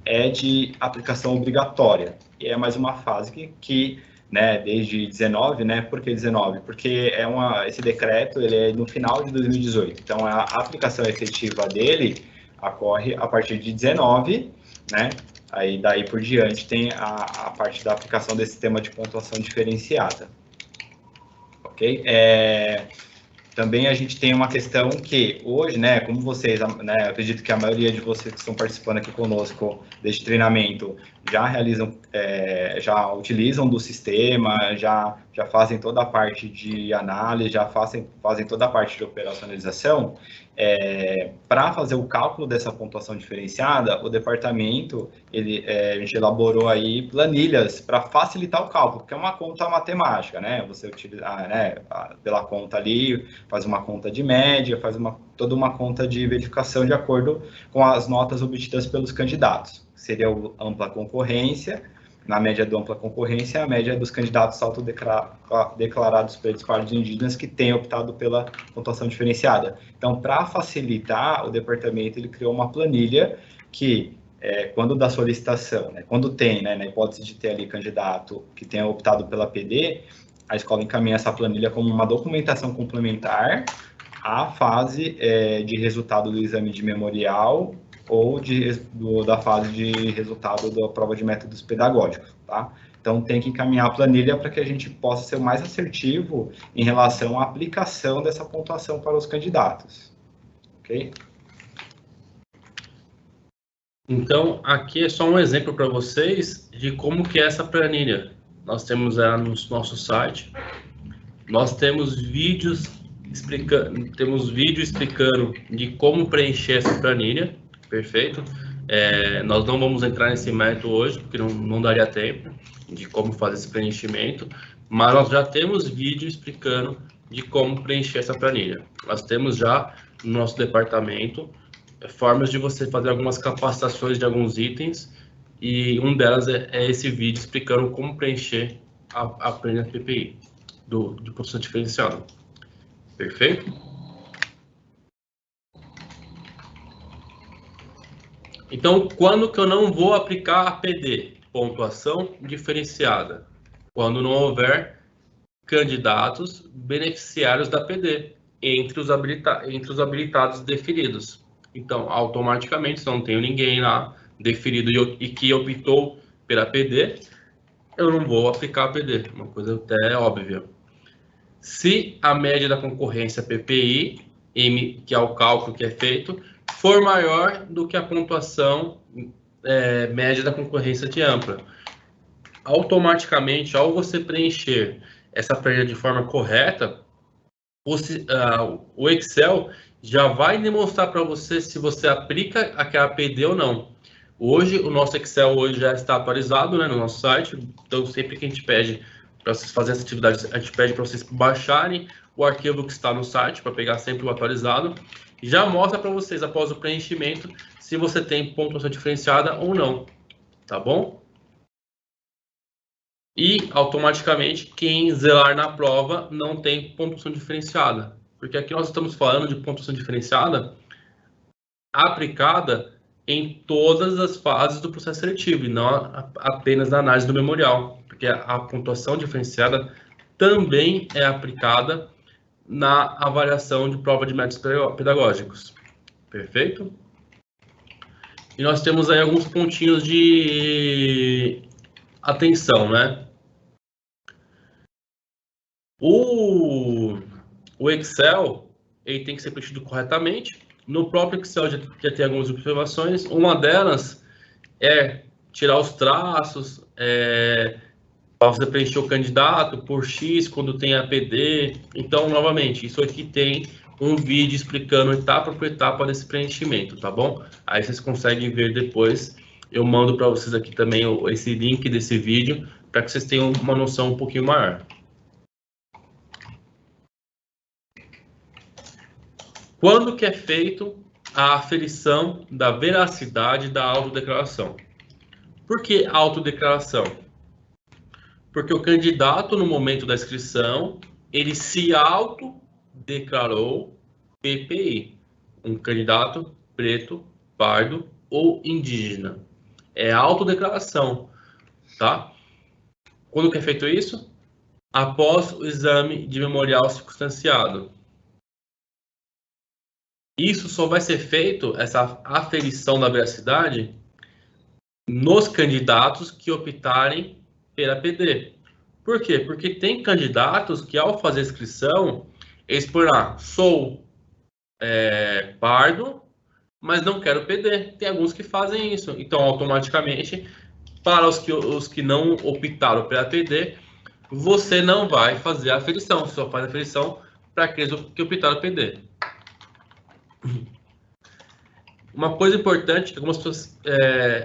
É de aplicação obrigatória, e é mais uma fase que né, desde 19, né? Por que 19? Porque esse decreto ele é no final de 2018, então a aplicação efetiva dele ocorre a partir de 19, né? Aí daí por diante tem a parte da aplicação desse sistema de pontuação diferenciada, ok? Também a gente tem uma questão que hoje, né, como vocês, né, acredito que a maioria de vocês que estão participando aqui conosco deste treinamento já realizam, já utilizam do sistema, já fazem toda a parte de análise, já fazem toda a parte de operacionalização. Para fazer o cálculo dessa pontuação diferenciada, o departamento, a gente elaborou aí planilhas para facilitar o cálculo, porque é uma conta matemática, né? Você utilizar, né, pela conta ali, faz uma conta de média, faz toda uma conta de verificação de acordo com as notas obtidas pelos candidatos. Seria a ampla concorrência, na média da ampla concorrência, a média dos candidatos autodeclarados pelos pardos indígenas que têm optado pela pontuação diferenciada. Então, para facilitar, o departamento ele criou uma planilha que, quando da solicitação, né, quando tem, né, na hipótese de ter ali candidato que tenha optado pela PD, a escola encaminha essa planilha como uma documentação complementar à fase de resultado do exame de memorial ou da fase de resultado da prova de métodos pedagógicos, tá? Então, tem que encaminhar a planilha para que a gente possa ser mais assertivo em relação à aplicação dessa pontuação para os candidatos, ok? Então, aqui é só um exemplo para vocês de como que é essa planilha. Nós temos ela no nosso site, nós temos vídeo explicando de como preencher essa planilha, perfeito? Nós não vamos entrar nesse método hoje, porque não daria tempo de como fazer esse preenchimento, mas nós já temos vídeo explicando de como preencher essa planilha. Nós temos já no nosso departamento formas de você fazer algumas capacitações de alguns itens, e um delas é esse vídeo explicando como preencher a planilha PPI de pontuação diferenciada. Perfeito? Então, quando que eu não vou aplicar a PD? Pontuação diferenciada. Quando não houver candidatos beneficiários da PD entre os habilitados definidos. Então, automaticamente, se eu não tenho ninguém lá definido e que optou pela PD, eu não vou aplicar a PD. Uma coisa até óbvia. Se a média da concorrência PPI, que é o cálculo que é feito, for maior do que a pontuação média da concorrência de ampla, automaticamente, ao você preencher essa planilha de forma correta, o Excel já vai demonstrar para você se você aplica aquela PD ou não. Hoje, o nosso Excel hoje já está atualizado, né, no nosso site, então sempre que a gente pede para vocês fazerem essa atividade, a gente pede para vocês baixarem o arquivo que está no site, para pegar sempre o atualizado, e já mostra para vocês, após o preenchimento, se você tem pontuação diferenciada ou não, tá bom? E, automaticamente, quem zelar na prova não tem pontuação diferenciada, porque aqui nós estamos falando de pontuação diferenciada aplicada em todas as fases do processo seletivo, e não apenas na análise do memorial, porque a pontuação diferenciada também é aplicada na avaliação de prova de métodos pedagógicos. Perfeito? E nós temos aí alguns pontinhos de atenção, né? O Excel, ele tem que ser preenchido corretamente. No próprio Excel já tem algumas observações. Uma delas é tirar os traços, para você preencher o candidato por X quando tem a PD. Então, novamente, isso aqui tem um vídeo explicando etapa por etapa desse preenchimento, tá bom? Aí vocês conseguem ver depois. Eu mando para vocês aqui também esse link desse vídeo, para que vocês tenham uma noção um pouquinho maior. Quando que é feito a aferição da veracidade da autodeclaração? Por que autodeclaração? Porque o candidato, no momento da inscrição, ele se autodeclarou PPI. Um candidato preto, pardo ou indígena. É autodeclaração, tá? Quando que é feito isso? Após o exame de memorial circunstanciado. Isso só vai ser feito, essa aferição da veracidade, nos candidatos que optarem pela PD. Por quê? Porque tem candidatos que, ao fazer a inscrição, eles põem lá, sou pardo, mas não quero PD. Tem alguns que fazem isso. Então, automaticamente, Para os que não optaram pela PD, você não vai fazer a aferição, você só faz a aferição para aqueles que optaram pela PD. Uma coisa importante que algumas pessoas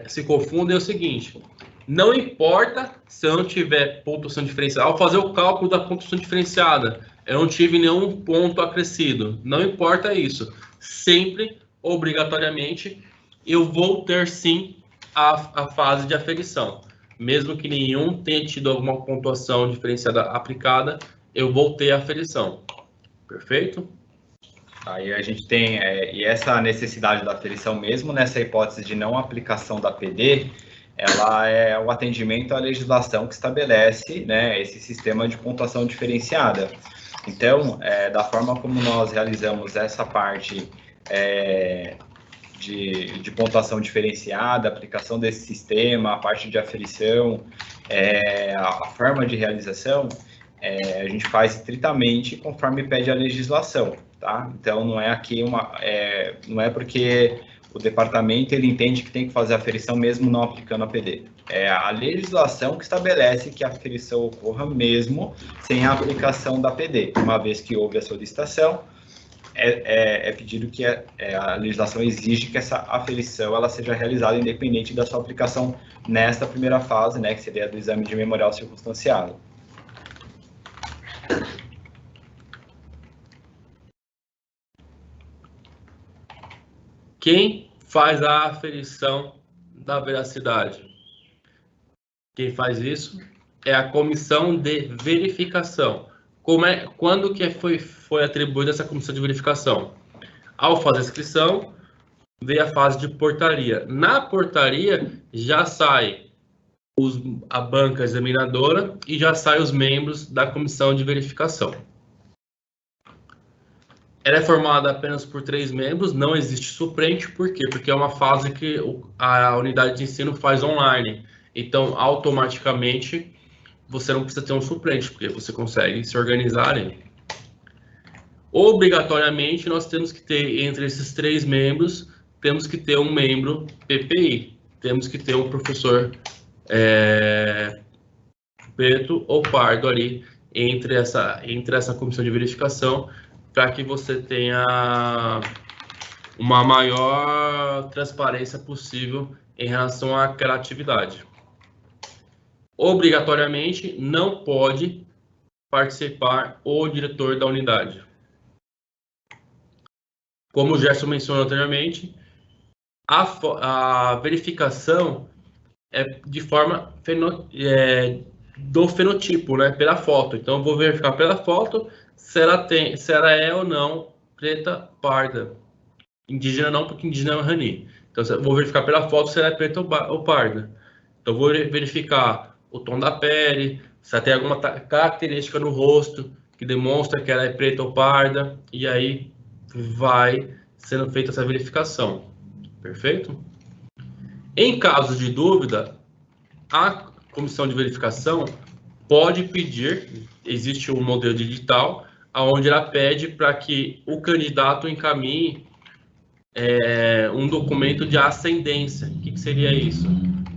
se confundem é o seguinte: não importa se eu não tiver pontuação diferenciada, ao fazer o cálculo da pontuação diferenciada, eu não tive nenhum ponto acrescido, não importa isso, sempre, obrigatoriamente, eu vou ter sim a fase de aferição. Mesmo que nenhum tenha tido alguma pontuação diferenciada aplicada, eu vou ter a aferição. Perfeito? Aí a gente tem e essa necessidade da aferição, mesmo nessa hipótese de não aplicação da PD, ela é o atendimento à legislação que estabelece, né, esse sistema de pontuação diferenciada. Então, da forma como nós realizamos essa parte de pontuação diferenciada, aplicação desse sistema, a parte de aferição, a forma de realização, a gente faz estritamente conforme pede a legislação. Tá? Então, não é aqui não é porque o departamento ele entende que tem que fazer a aferição mesmo não aplicando a PD. É a legislação que estabelece que a aferição ocorra mesmo sem a aplicação da PD. Uma vez que houve a solicitação, é pedido que a legislação exige que essa aferição ela seja realizada independente da sua aplicação nesta primeira fase, né, que seria do exame de memorial circunstanciado. Quem faz a aferição da veracidade? Quem faz isso é a comissão de verificação. Quando que foi atribuída essa comissão de verificação? Ao fazer a inscrição, vem a fase de portaria. Na portaria, já sai a banca examinadora e já sai os membros da comissão de verificação. Ela é formada apenas por 3 membros, não existe suplente, por quê? Porque é uma fase que a unidade de ensino faz online. Então, automaticamente, você não precisa ter um suplente, porque você consegue se organizar ali. Obrigatoriamente, nós temos que ter, entre esses 3 membros, temos que ter um membro PPI. Temos que ter um professor preto ou pardo ali entre essa comissão de verificação, para que você tenha uma maior transparência possível em relação àquela atividade. Obrigatoriamente, não pode participar o diretor da unidade. Como o Gerson mencionou anteriormente, a verificação é de forma do fenotipo, né, pela foto. Então, eu vou verificar pela foto se ela é ou não preta parda. Indígena não, porque indígena é Rani. Então, eu vou verificar pela foto se ela é preta ou parda. Então, eu vou verificar o tom da pele, se ela tem alguma característica no rosto que demonstra que ela é preta ou parda, e aí vai sendo feita essa verificação. Perfeito? Em caso de dúvida, a comissão de verificação pode pedir, existe um modelo digital, onde ela pede para que o candidato encaminhe um documento de ascendência. O que seria isso?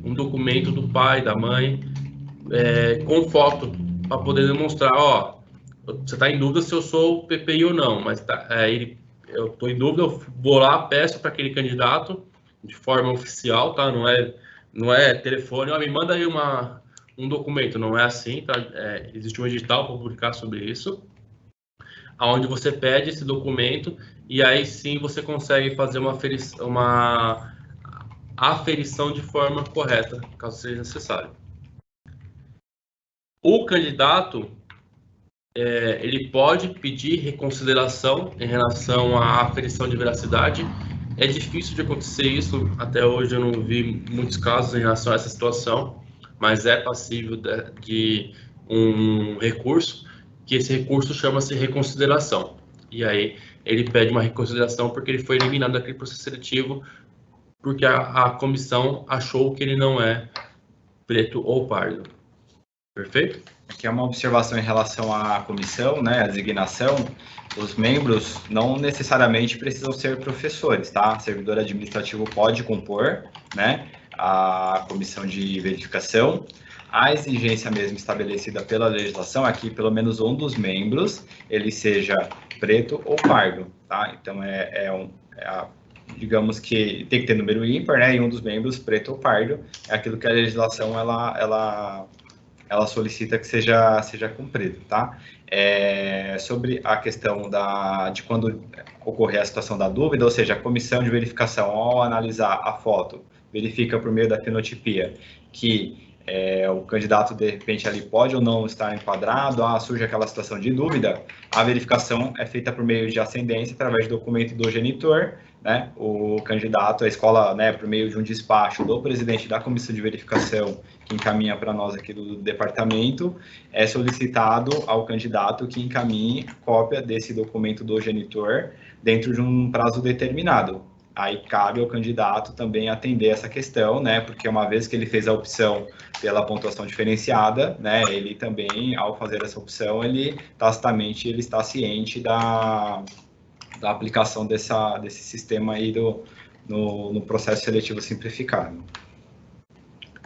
Um documento do pai, da mãe, com foto, para poder demonstrar, ó, você está em dúvida se eu sou PPI ou não, mas eu estou em dúvida, eu vou lá, peço para aquele candidato, de forma oficial, tá? Não é telefone, ó, me manda aí um documento, não é assim, tá? Existe um edital para publicar sobre isso, onde você pede esse documento e aí sim você consegue fazer uma aferição de forma correta, caso seja necessário. O candidato, ele pode pedir reconsideração em relação à aferição de veracidade. É difícil de acontecer isso, até hoje eu não vi muitos casos em relação a essa situação, mas é passível de um recurso, que esse recurso chama-se reconsideração. E aí ele pede uma reconsideração porque ele foi eliminado daquele processo seletivo, porque a comissão achou que ele não é preto ou pardo. Perfeito? Aqui é uma observação em relação à comissão, né, a designação. Os membros não necessariamente precisam ser professores, tá? O servidor administrativo pode compor, né? a comissão de verificação. A exigência mesmo estabelecida pela legislação é que pelo menos um dos membros ele seja preto ou pardo, tá? Então, digamos que tem que ter número ímpar, né? E um dos membros preto ou pardo é aquilo que a legislação ela solicita que seja cumprido, tá? Sobre a questão de quando ocorrer a situação da dúvida, ou seja, a comissão de verificação, ao analisar a foto, verifica por meio da fenotipia que o candidato, de repente, ali pode ou não estar enquadrado, surge aquela situação de dúvida, a verificação é feita por meio de ascendência, através do documento do genitor, né? O candidato, a escola, né, por meio de um despacho do presidente da comissão de verificação, que encaminha para nós aqui do departamento, é solicitado ao candidato que encaminhe cópia desse documento do genitor dentro de um prazo determinado. Aí cabe ao candidato também atender essa questão, né? Porque uma vez que ele fez a opção pela pontuação diferenciada, né? Ele também, ao fazer essa opção, ele tacitamente está ciente da aplicação desse sistema aí no processo seletivo simplificado.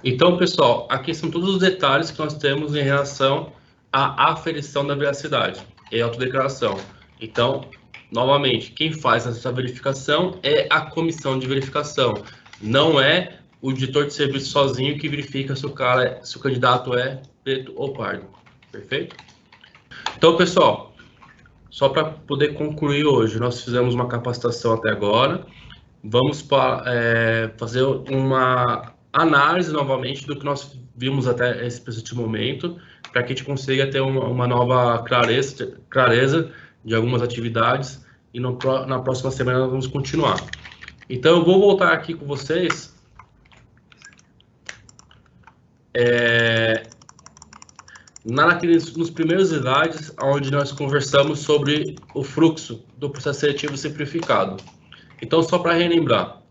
Então, pessoal, aqui são todos os detalhes que nós temos em relação à aferição da veracidade e autodeclaração. Então, novamente, quem faz essa verificação é a comissão de verificação, não é o editor de serviço sozinho que verifica se o candidato é preto ou pardo. Perfeito? Então, pessoal, só para poder concluir hoje, nós fizemos uma capacitação até agora. Vamos fazer uma análise novamente do que nós vimos até esse momento, para que a gente consiga ter uma nova clareza de algumas atividades, e na próxima semana nós vamos continuar. Então, eu vou voltar aqui com vocês nos primeiros slides, onde nós conversamos sobre o fluxo do processo seletivo simplificado. Então, só para relembrar,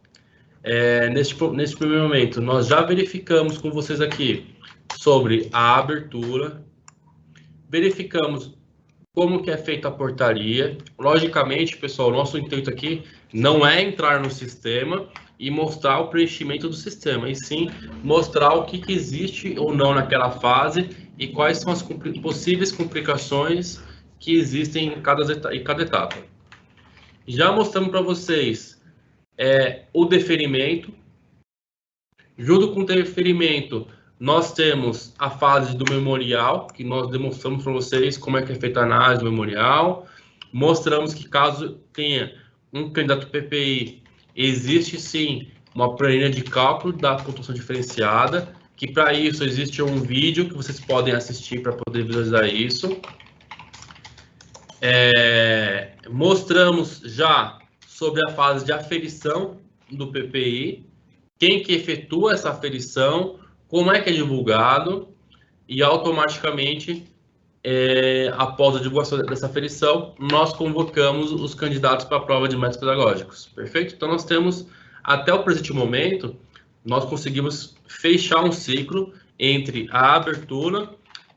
nesse primeiro momento, nós já verificamos com vocês aqui sobre a abertura, verificamos como que é feita a portaria. Logicamente, pessoal, o nosso intuito aqui não é entrar no sistema e mostrar o preenchimento do sistema, e sim mostrar o que existe ou não naquela fase e quais são as possíveis complicações que existem em cada etapa. Já mostramos para vocês o deferimento. Junto com o deferimento, nós temos a fase do memorial, que nós demonstramos para vocês como é que é feita a análise do memorial. Mostramos que caso tenha um candidato PPI, existe sim uma planilha de cálculo da pontuação diferenciada, que para isso existe um vídeo que vocês podem assistir para poder visualizar isso. Mostramos já sobre a fase de aferição do PPI, quem que efetua essa aferição, como é que é divulgado, e automaticamente, após a divulgação dessa aferição, nós convocamos os candidatos para a prova de métodos pedagógicos. Perfeito? Então, nós temos, até o presente momento, nós conseguimos fechar um ciclo entre a abertura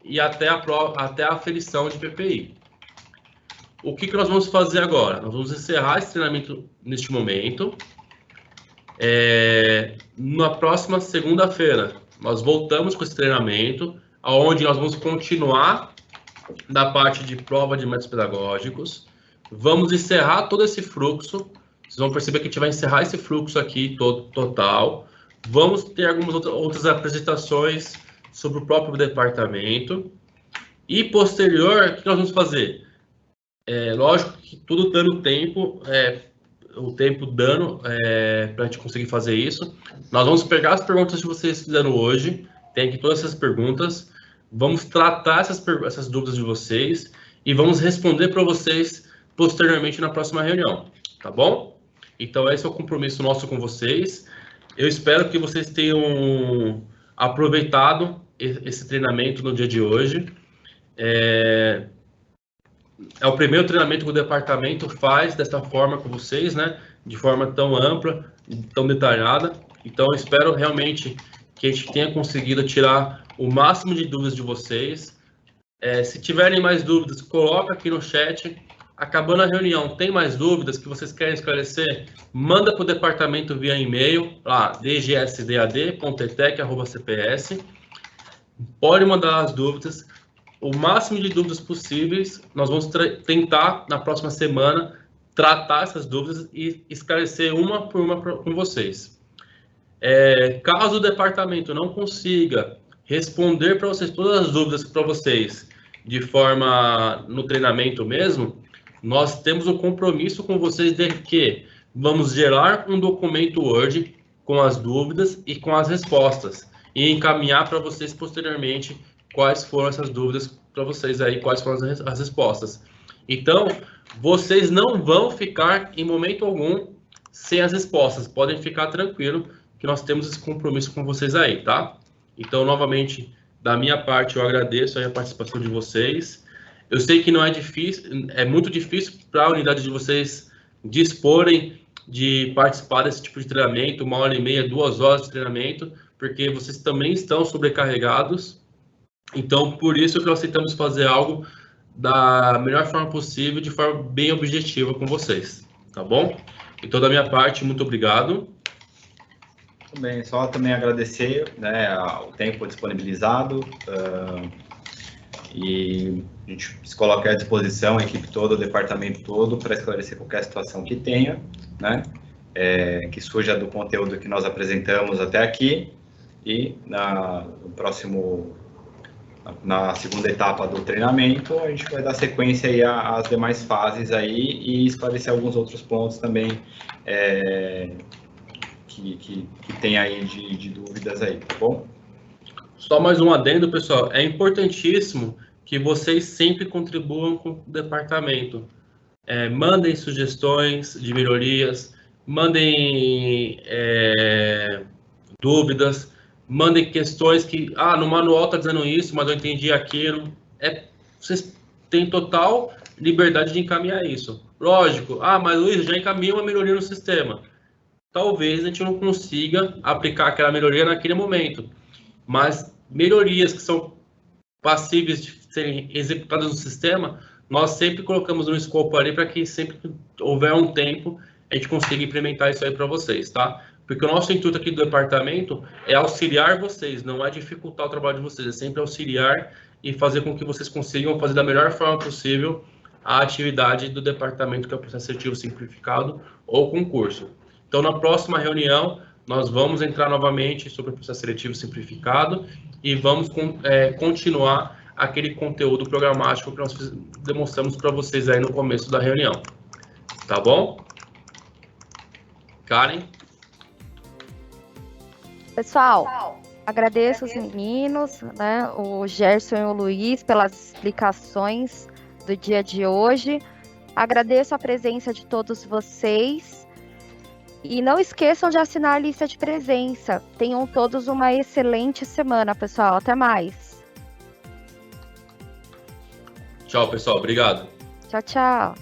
e até a aferição de PPI. O que nós vamos fazer agora? Nós vamos encerrar esse treinamento neste momento. Na próxima segunda-feira, nós voltamos com esse treinamento, onde nós vamos continuar da parte de prova de métodos pedagógicos. Vamos encerrar todo esse fluxo. Vocês vão perceber que a gente vai encerrar esse fluxo aqui total. Vamos ter algumas outras apresentações sobre o próprio departamento. E posterior, o que nós vamos fazer? Lógico que tudo dando tempo, o tempo dando para a gente conseguir fazer isso. Nós vamos pegar as perguntas que vocês fizeram hoje, tem aqui todas essas perguntas, vamos tratar essas dúvidas de vocês e vamos responder para vocês posteriormente na próxima reunião, tá bom? Então, esse é o compromisso nosso com vocês. Eu espero que vocês tenham aproveitado esse treinamento no dia de hoje. É o primeiro treinamento que o departamento faz dessa forma com vocês, né? De forma tão ampla, tão detalhada. Então, eu espero realmente que a gente tenha conseguido tirar o máximo de dúvidas de vocês. Se tiverem mais dúvidas, coloca aqui no chat. Acabando a reunião, tem mais dúvidas que vocês querem esclarecer? Manda para o departamento via e-mail, lá, dgsdad.etec@cps. Pode mandar as dúvidas. O máximo de dúvidas possíveis, nós vamos tentar, na próxima semana, tratar essas dúvidas e esclarecer uma por uma com vocês. Caso o departamento não consiga responder para vocês todas as dúvidas para vocês de forma no treinamento mesmo, nós temos um compromisso com vocês de que vamos gerar um documento Word com as dúvidas e com as respostas e encaminhar para vocês posteriormente quais foram essas dúvidas para vocês aí, quais foram as respostas. Então, vocês não vão ficar em momento algum sem as respostas. Podem ficar tranquilo que nós temos esse compromisso com vocês aí, tá? Então, novamente, da minha parte, eu agradeço aí a participação de vocês. Eu sei que não é difícil, é muito difícil para a unidade de vocês disporem de participar desse tipo de treinamento, 1h30, 2 horas de treinamento, porque vocês também estão sobrecarregados. Então, por isso que nós tentamos fazer algo da melhor forma possível, de forma bem objetiva com vocês, tá bom? Então, da minha parte, muito obrigado. Muito bem, só também agradecer, né, o tempo disponibilizado e a gente se coloca à disposição, a equipe toda, o departamento todo, para esclarecer qualquer situação que tenha, né, que surja do conteúdo que nós apresentamos até aqui e na segunda etapa do treinamento, a gente vai dar sequência aí às demais fases aí e esclarecer alguns outros pontos também que tem aí de dúvidas aí, tá bom? Só mais um adendo, pessoal. É importantíssimo que vocês sempre contribuam com o departamento. Mandem sugestões de melhorias, mandem dúvidas, mandem questões que, no manual está dizendo isso, mas eu entendi aquilo. Vocês têm total liberdade de encaminhar isso. Lógico, mas Luiz, já encaminhei uma melhoria no sistema. Talvez a gente não consiga aplicar aquela melhoria naquele momento, mas melhorias que são passíveis de serem executadas no sistema, nós sempre colocamos no escopo ali para que sempre que houver um tempo, a gente consiga implementar isso aí para vocês, tá? Porque o nosso intuito aqui do departamento é auxiliar vocês, não é dificultar o trabalho de vocês, é sempre auxiliar e fazer com que vocês consigam fazer da melhor forma possível a atividade do departamento, que é o processo seletivo simplificado ou concurso. Então, na próxima reunião, nós vamos entrar novamente sobre o processo seletivo simplificado e vamos continuar aquele conteúdo programático que nós demonstramos para vocês aí no começo da reunião. Tá bom? Karen? Pessoal, agradeço os meninos, né, o Gerson e o Luiz, pelas explicações do dia de hoje. Agradeço a presença de todos vocês. E não esqueçam de assinar a lista de presença. Tenham todos uma excelente semana, pessoal. Até mais. Tchau, pessoal. Obrigado. Tchau, tchau.